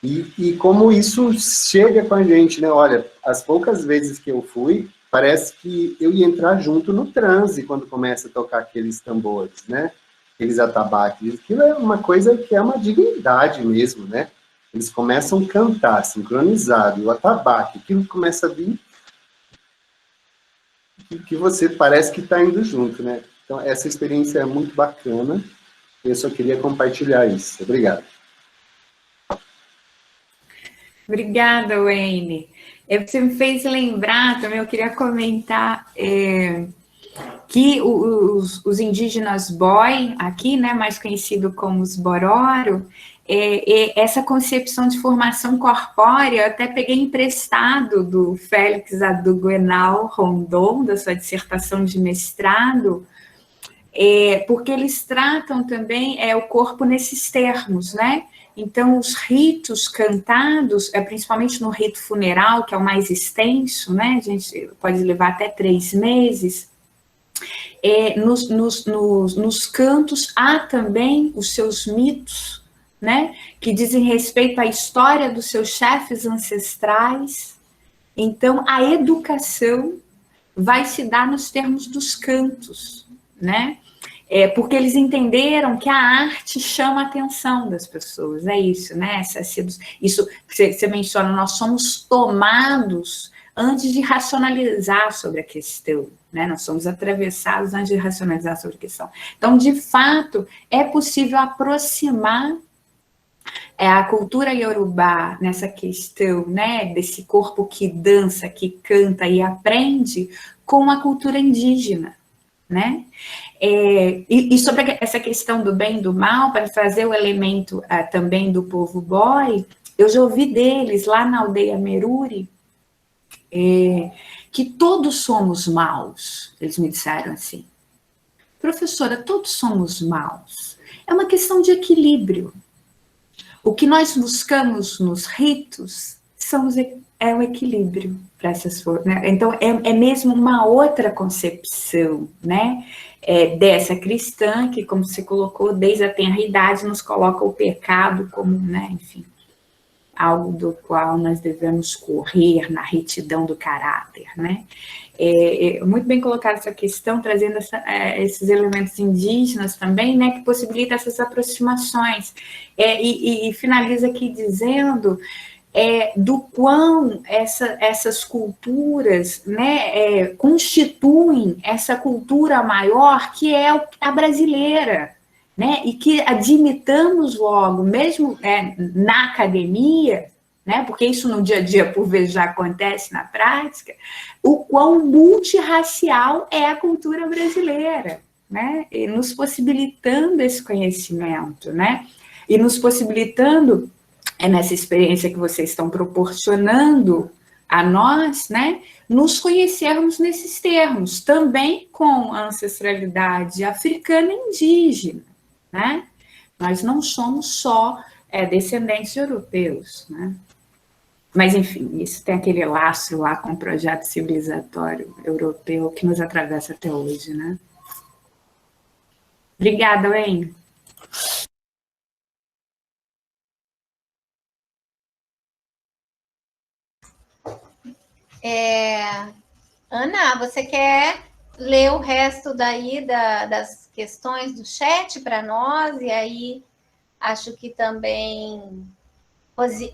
Speaker 2: E como isso chega com a gente, né? Olha, as poucas vezes que eu fui, parece que eu ia entrar junto no transe quando começa a tocar aqueles tambores, né? Aqueles atabaques. Aquilo é uma coisa que é uma divindade mesmo, né? Eles começam a cantar, sincronizado, e o atabaque, aquilo começa a vir, que você parece que está indo junto, né? Então, essa experiência é muito bacana, eu só queria compartilhar isso. Obrigado.
Speaker 4: Obrigada, Wayne. Você me fez lembrar também, eu queria comentar que os indígenas Boy, aqui, né, mais conhecido como os Bororo, essa concepção de formação corpórea, eu até peguei emprestado do Félix Aduguenal Rondon, da sua dissertação de mestrado, porque eles tratam também o corpo nesses termos, né? Então, os ritos cantados, principalmente no rito funeral, que é o mais extenso, né? A gente pode levar até 3 meses. Nos cantos há também os seus mitos, né? Que dizem respeito à história dos seus chefes ancestrais. Então, a educação vai se dar nos termos dos cantos, né? Porque eles entenderam que a arte chama a atenção das pessoas, é isso, né? Isso que você menciona, nós somos tomados antes de racionalizar sobre a questão, né? Nós somos atravessados antes de racionalizar sobre a questão. Então, de fato, é possível aproximar a cultura iorubá nessa questão, né, desse corpo que dança, que canta e aprende com a cultura indígena, né? E sobre essa questão do bem e do mal, para trazer o elemento também do povo Boy, eu já ouvi deles lá na aldeia Meruri, que todos somos maus. Eles me disseram assim: professora, todos somos maus. É uma questão de equilíbrio. O que nós buscamos nos ritos é o equilíbrio para essas forças, né? Então, é mesmo uma outra concepção, né? Dessa cristã, que, como você colocou, desde a tenra idade, nos coloca o pecado como, né, enfim, algo do qual nós devemos correr na retidão do caráter, né? Muito bem colocada essa questão, trazendo esses elementos indígenas também, né, que possibilita essas aproximações. E finaliza aqui dizendo do quão essas culturas, né, constituem essa cultura maior que é a brasileira, né, e que admitamos logo, mesmo na academia, né, porque isso no dia a dia, por vezes, já acontece na prática, o quão multirracial é a cultura brasileira, né, e nos possibilitando esse conhecimento, né, e nos possibilitando, nessa experiência que vocês estão proporcionando a nós, né, nos conhecermos nesses termos, também com a ancestralidade africana e indígena, né? Nós não somos só descendentes europeus, né? Mas, enfim, isso tem aquele laço lá com o projeto civilizatório europeu que nos atravessa até hoje, né? Obrigada, Wayne.
Speaker 1: Ana, você quer ler o resto daí das questões do chat para nós? E aí, acho que também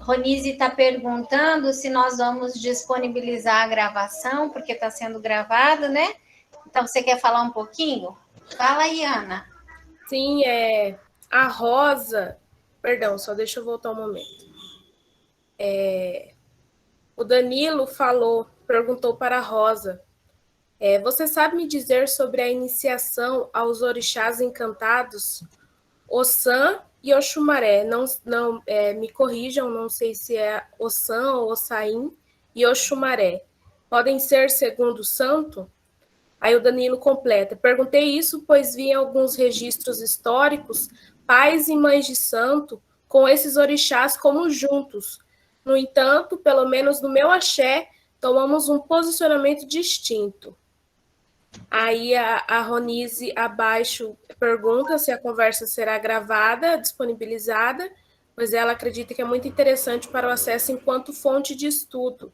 Speaker 1: Ronise está perguntando se nós vamos disponibilizar a gravação, porque está sendo gravado, né? Então, você quer falar um pouquinho? Fala aí, Ana.
Speaker 3: Sim, a Rosa... Perdão, só deixa eu voltar um momento. O Danilo perguntou para a Rosa, você sabe me dizer sobre a iniciação aos orixás encantados? Ossan e Oxumaré, não me corrijam, não sei se é Ossan ou Ossain e Oxumaré. Podem ser segundo santo? Aí o Danilo completa. Perguntei isso, pois vi em alguns registros históricos pais e mães de santo com esses orixás como juntos. No entanto, pelo menos no meu axé, tomamos um posicionamento distinto. Aí a Ronise abaixo pergunta se a conversa será gravada, disponibilizada, pois ela acredita que é muito interessante para o acesso enquanto fonte de estudo.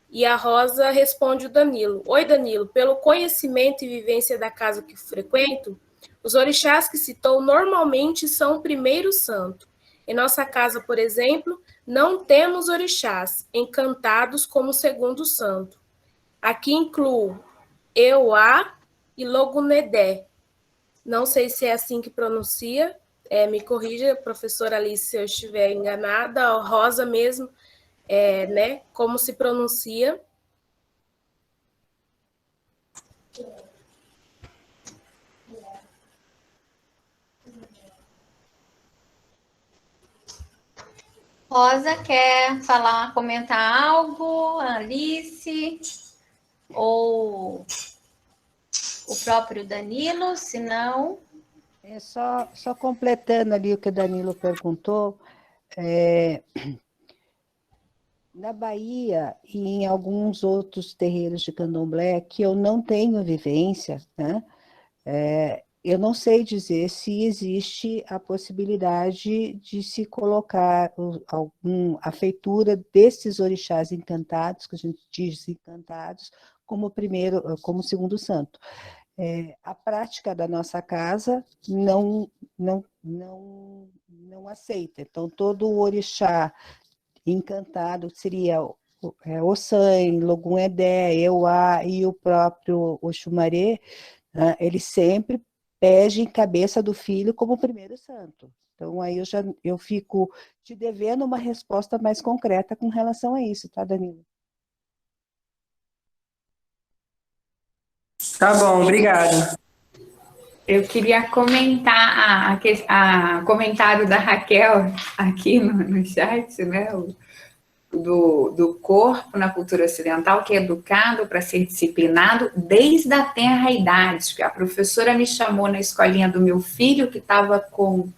Speaker 3: E a Rosa responde o Danilo. Oi, Danilo, pelo conhecimento e vivência da casa que frequento, os orixás que citou normalmente são o primeiro santo. Em nossa casa, por exemplo, não temos orixás encantados como segundo santo. Aqui incluo Euá e Logunedé. Não sei se é assim que pronuncia, me corrija, professora Alice, se eu estiver enganada, a Rosa mesmo, né, como se pronuncia.
Speaker 1: Rosa quer falar, comentar algo? Alice? Ou o próprio Danilo? Se não...
Speaker 6: Só completando ali o que o Danilo perguntou, na Bahia e em alguns outros terreiros de candomblé que eu não tenho vivência, né? Eu não sei dizer se existe a possibilidade de se colocar a feitura desses orixás encantados, que a gente diz encantados, como segundo santo. A prática da nossa casa não aceita. Então, todo o orixá encantado seria Ossan, Logum Edé, Euá e o próprio Oxumaré, né? Ele sempre pede em cabeça do filho como primeiro santo. Então, aí eu fico te devendo uma resposta mais concreta com relação a isso, tá, Danilo?
Speaker 7: Tá bom, obrigado.
Speaker 4: Eu queria comentar a comentário da Raquel aqui no chat, né? Do corpo na cultura ocidental, que é educado para ser disciplinado desde a tenra idade. A professora me chamou na escolinha do meu filho, que estava com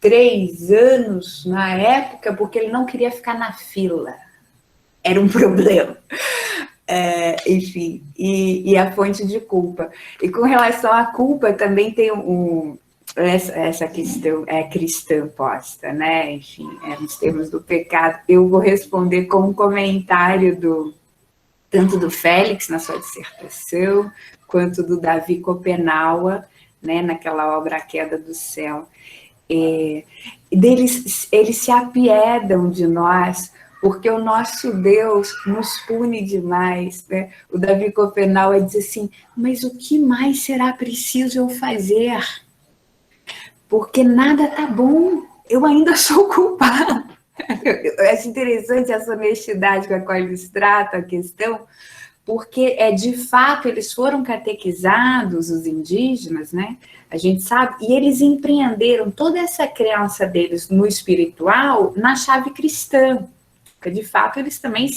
Speaker 4: 3 anos na época, porque ele não queria ficar na fila. Era um problema. Enfim, e a fonte de culpa. E com relação à culpa, também tem essa questão cristã posta, né? Enfim, nos termos do pecado. Eu vou responder com um comentário tanto do Félix na sua dissertação, quanto do Davi Copenaua, né, naquela obra A Queda do Céu. Eles se apiedam de nós, porque o nosso Deus nos pune demais, né? O Davi Copenaua diz assim, mas o que mais será preciso eu fazer? Porque nada está bom, eu ainda sou culpado. Eu acho interessante essa honestidade com a qual eles tratam a questão, porque de fato eles foram catequizados, os indígenas, né? A gente sabe, e eles empreenderam toda essa crença deles no espiritual na chave cristã. Porque, de fato, eles também,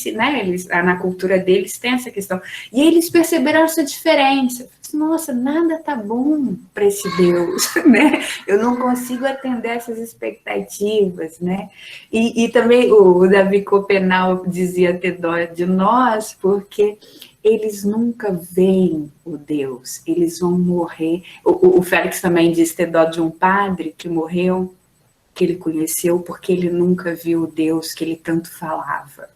Speaker 4: na cultura deles tem essa questão. E eles perceberam essa diferença. Nossa, nada tá bom para esse Deus, né? Eu não consigo atender essas expectativas, né? E também o Davi Copenaua dizia ter dó de nós, porque eles nunca veem o Deus, eles vão morrer. O Félix também diz ter dó de um padre que morreu, que ele conheceu, porque ele nunca viu o Deus que ele tanto falava.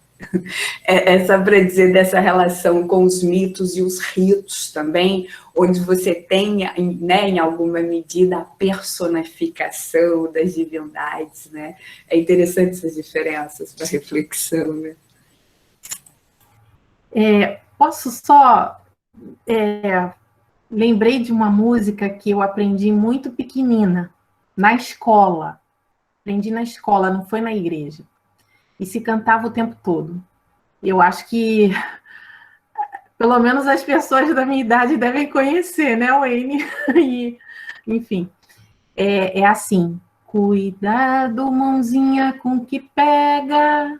Speaker 4: É só para dizer dessa relação com os mitos e os ritos também, onde você tem, né, em alguma medida, a personificação das divindades, né? É interessante essas diferenças para reflexão, né?
Speaker 5: Posso só... lembrei de uma música que eu aprendi muito pequenina, na escola. Aprendi na escola, não foi na igreja. E se cantava o tempo todo. Eu acho que, pelo menos as pessoas da minha idade devem conhecer, né, Wayne? E, enfim, é assim. Cuidado, mãozinha, com o que pega.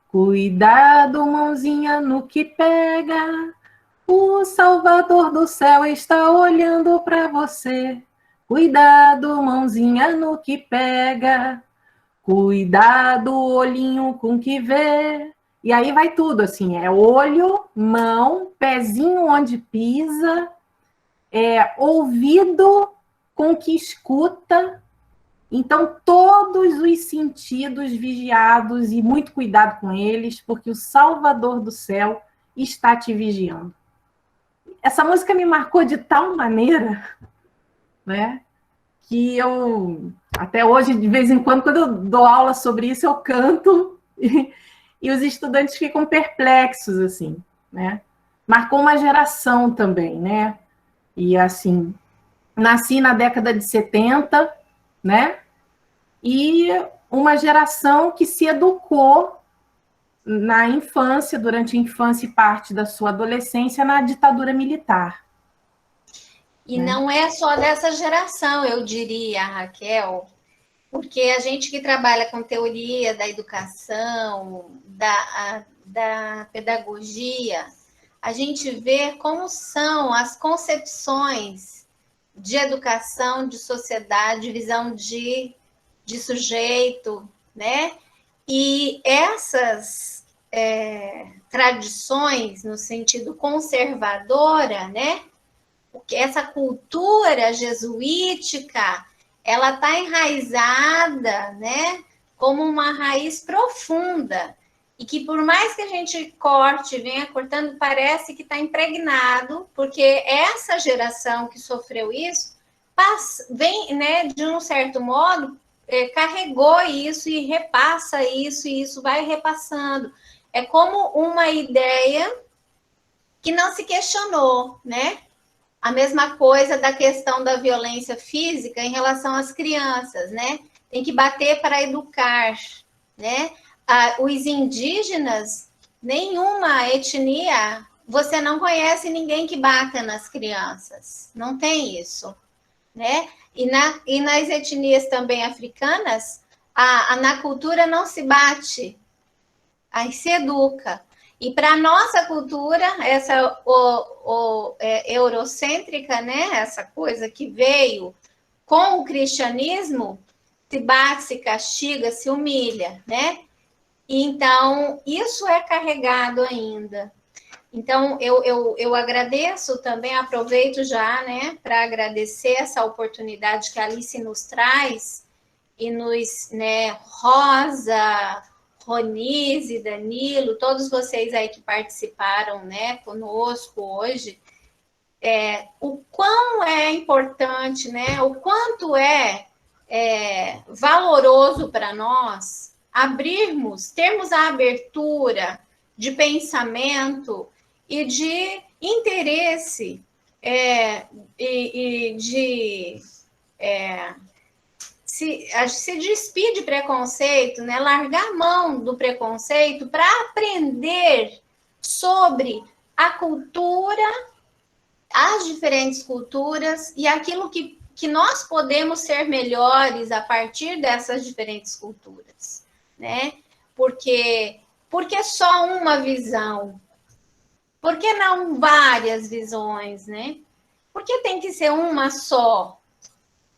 Speaker 5: Cuidado, mãozinha, no que pega. O Salvador do céu está olhando para você. Cuidado, mãozinha, no que pega. Cuidado, olhinho com que vê. E aí vai tudo, assim, olho, mão, pezinho onde pisa, ouvido com que escuta. Então, todos os sentidos vigiados e muito cuidado com eles, porque o Salvador do céu está te vigiando. Essa música me marcou de tal maneira, né? Que eu, até hoje, de vez em quando eu dou aula sobre isso, eu canto e os estudantes ficam perplexos, assim, né? Marcou uma geração também, né? E, assim, nasci na década de 70, né? E uma geração que se educou na infância, durante a infância e parte da sua adolescência, na ditadura militar.
Speaker 1: E não é só dessa geração, eu diria, Raquel, Porque a gente que trabalha com teoria da educação, da pedagogia, a gente vê como são as concepções de educação, de sociedade, visão de sujeito, né? E essas tradições, no sentido conservadora, né? Porque essa cultura jesuítica, ela está enraizada, né? Como uma raiz profunda. E que por mais que a gente corte, venha cortando, parece que está impregnado, porque essa geração que sofreu isso, vem, né, de um certo modo, carregou isso e repassa isso, e isso vai repassando. É como uma ideia que não se questionou, né? A mesma coisa da questão da violência física em relação às crianças, né? Tem que bater para educar, né? Os indígenas, nenhuma etnia, você não conhece ninguém que bata nas crianças. Não tem isso, né? E nas etnias também africanas, na cultura não se bate, aí se educa. E para a nossa cultura, essa eurocêntrica, né? Essa coisa que veio com o cristianismo, se bate, se castiga, se humilha, né? Então, isso é carregado ainda. Então, eu agradeço também, aproveito já, né, para agradecer essa oportunidade que a Alice nos traz, e nos, né, Rosa, Ronise, Danilo, todos vocês aí que participaram, né, conosco hoje, o quão é importante, né, o quanto é valoroso para nós termos a abertura de pensamento e de interesse e de se despir de preconceito, né? Largar a mão do preconceito para aprender sobre a cultura, as diferentes culturas e aquilo que nós podemos ser melhores a partir dessas diferentes culturas, né? Porque só uma visão? Por que não várias visões, né? Por que tem que ser uma só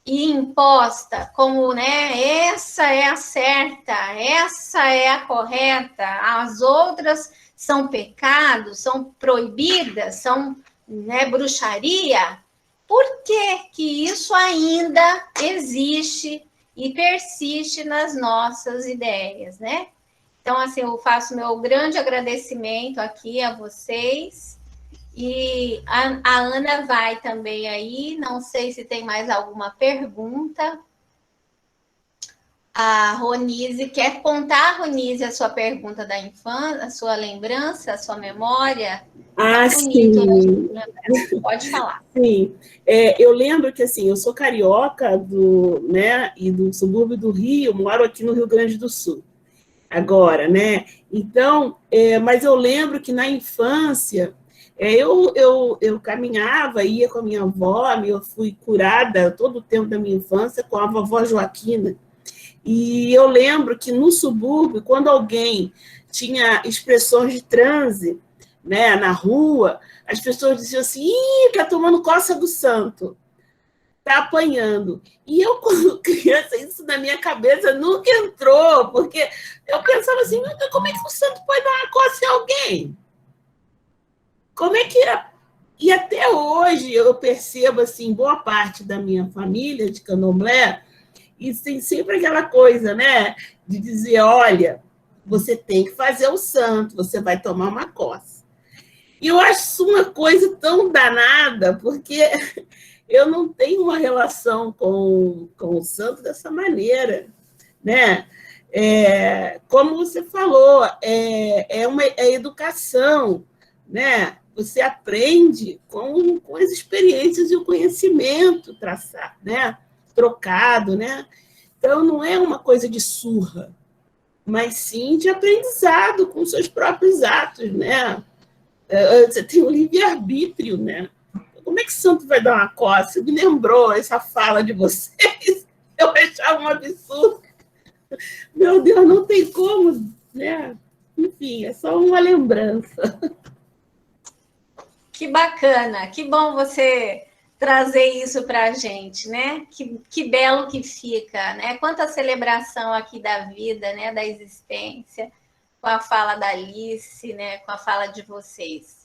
Speaker 1: e imposta como, né? Essa é a certa, essa é a correta, as outras são pecados, são proibidas, são, né, bruxaria? Por que isso ainda existe e persiste nas nossas ideias, né? Então, assim, eu faço meu grande agradecimento aqui a vocês. E a Ana vai também aí. Não sei se tem mais alguma pergunta. A Ronise, quer contar, Ronise, a sua pergunta da infância, a sua lembrança, a sua memória?
Speaker 8: Ah,
Speaker 1: tá bonito,
Speaker 8: sim.
Speaker 1: Né? Pode falar.
Speaker 8: Sim. Eu lembro que, assim, eu sou carioca né, e do subúrbio do Rio, moro aqui no Rio Grande do Sul. Agora, né? Então, mas eu lembro que na infância eu caminhava, ia com a minha avó, eu fui curada todo o tempo da minha infância com a vovó Joaquina. E eu lembro que no subúrbio, quando alguém tinha expressões de transe, né, na rua, as pessoas diziam assim: ih, tá tomando coça do santo. Tá apanhando. E eu, quando criança, isso na minha cabeça nunca entrou, porque eu pensava assim: como é que o santo pode dar uma coça em alguém? Como é que é? E até hoje eu percebo, assim, boa parte da minha família de candomblé, e tem sempre aquela coisa, né, de dizer: olha, você tem que fazer o santo, você vai tomar uma coça. E eu acho uma coisa tão danada, porque eu não tenho uma relação com o santo dessa maneira, né? Como você falou, é educação, né? Você aprende com as experiências e o conhecimento traçado, né? Trocado, né? Então, não é uma coisa de surra, mas sim de aprendizado com seus próprios atos, né? Você tem o livre-arbítrio, né? Como é que o santo vai dar uma coça? Me lembrou essa fala de vocês. Eu achava um absurdo. Meu Deus, não tem como, né? Enfim, é só uma lembrança.
Speaker 1: Que bacana, que bom você trazer isso para a gente, né? Que belo que fica, né? Quanta celebração aqui da vida, né? Da existência, com a fala da Alice, né? Com a fala de vocês.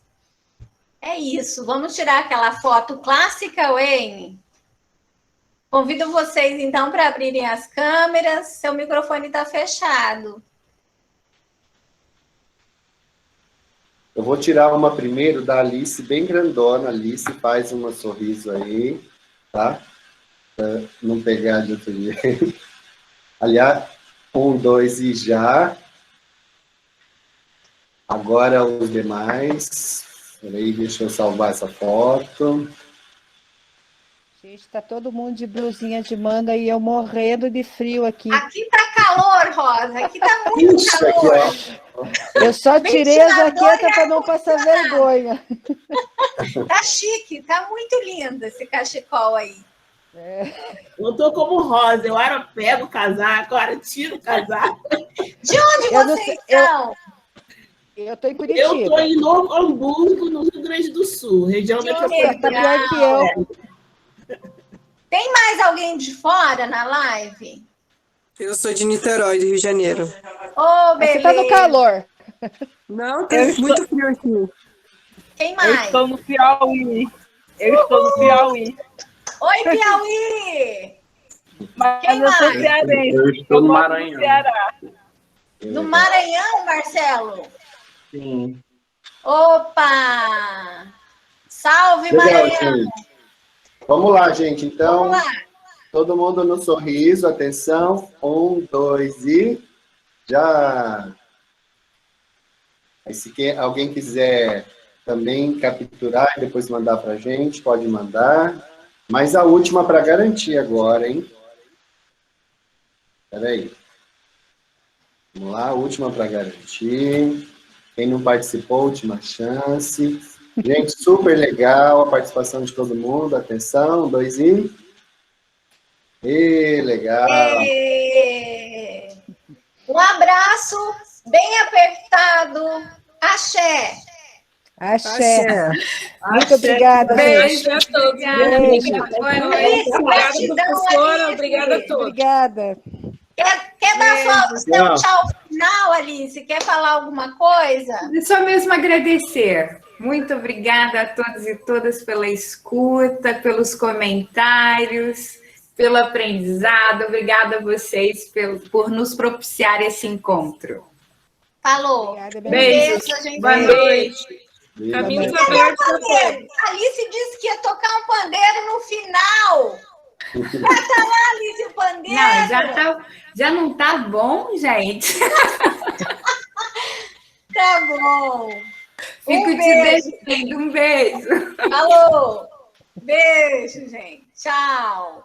Speaker 1: É isso, vamos tirar aquela foto clássica, Wayne? Convido vocês, então, para abrirem as câmeras. Seu microfone está fechado.
Speaker 2: Eu vou tirar uma primeiro da Alice, bem grandona. Alice, faz um sorriso aí, tá? Pra não pegar de outro jeito. Aliás, 1, 2 e já. Agora os demais. Peraí, deixa eu salvar essa foto.
Speaker 6: Gente, está todo mundo de blusinha de manga e eu morrendo de frio aqui.
Speaker 1: Aqui tá calor, Rosa. Aqui tá muito
Speaker 2: Isso
Speaker 1: calor.
Speaker 2: aqui, ó.
Speaker 6: Eu só tirei a jaqueta para não passar vergonha.
Speaker 1: Tá chique, tá muito lindo esse cachecol aí.
Speaker 8: Eu tô como Rosa, eu hora pego o casaco, hora tiro o casaco.
Speaker 1: De onde vocês estão?
Speaker 6: Eu estou em Curitiba.
Speaker 8: Eu tô em Novo Hamburgo, no Rio Grande do Sul, região metropolitana.
Speaker 6: Está pior que eu.
Speaker 1: Tem mais alguém de fora na live?
Speaker 7: Eu sou de Niterói, do Rio de Janeiro.
Speaker 1: Ô, beleza.
Speaker 6: Você está no calor.
Speaker 7: Não, tá muito frio aqui.
Speaker 1: Quem mais?
Speaker 9: Eu estou no Piauí.
Speaker 1: Oi, Piauí!
Speaker 9: Mas
Speaker 1: Quem
Speaker 9: eu sou
Speaker 1: mais?
Speaker 9: cearense.
Speaker 10: Eu estou no
Speaker 9: moro
Speaker 10: Maranhão.
Speaker 9: Ceará.
Speaker 1: No Maranhão, Marcelo?
Speaker 10: Sim.
Speaker 1: Opa! Salve,
Speaker 2: Legal,
Speaker 1: Maranhão!
Speaker 2: gente. Vamos lá, gente. Então,
Speaker 1: Vamos lá.
Speaker 2: todo mundo no sorriso. Atenção. 1, 2 e já. Aí, se alguém quiser também capturar e depois mandar para a gente, pode mandar. Mas a última para garantir agora, hein? Espera aí. Vamos lá, a última para garantir. Quem não participou, última chance. Gente, super legal a participação de todo mundo. Atenção, 2 e... legal.
Speaker 1: Um abraço bem apertado. Axé.
Speaker 6: Axé. Muito obrigada, gente.
Speaker 3: Beijo a todos.
Speaker 6: Beijo.
Speaker 3: Boa noite. Obrigada, professora. Obrigada a todos.
Speaker 6: Obrigada.
Speaker 1: Quer dar seu tchau final, Alice? Quer falar alguma coisa?
Speaker 4: É só mesmo agradecer. Muito obrigada a todos e todas pela escuta, pelos comentários, pelo aprendizado. Obrigada a vocês por nos propiciar esse encontro.
Speaker 1: Falou.
Speaker 6: Obrigada,
Speaker 4: Beijos.
Speaker 1: Gente.
Speaker 4: Boa noite.
Speaker 3: Caminhos
Speaker 1: Cadê o
Speaker 3: abertos a
Speaker 1: pandeiro?
Speaker 3: todos.
Speaker 1: A Alice disse que ia tocar um pandeiro no final. Vai estar lá, Alice, o pandeiro?
Speaker 4: Não, já não tá bom, gente.
Speaker 1: Tá bom.
Speaker 4: Fico te devendo. Um beijo.
Speaker 1: Falou. Beijo, gente. Tchau.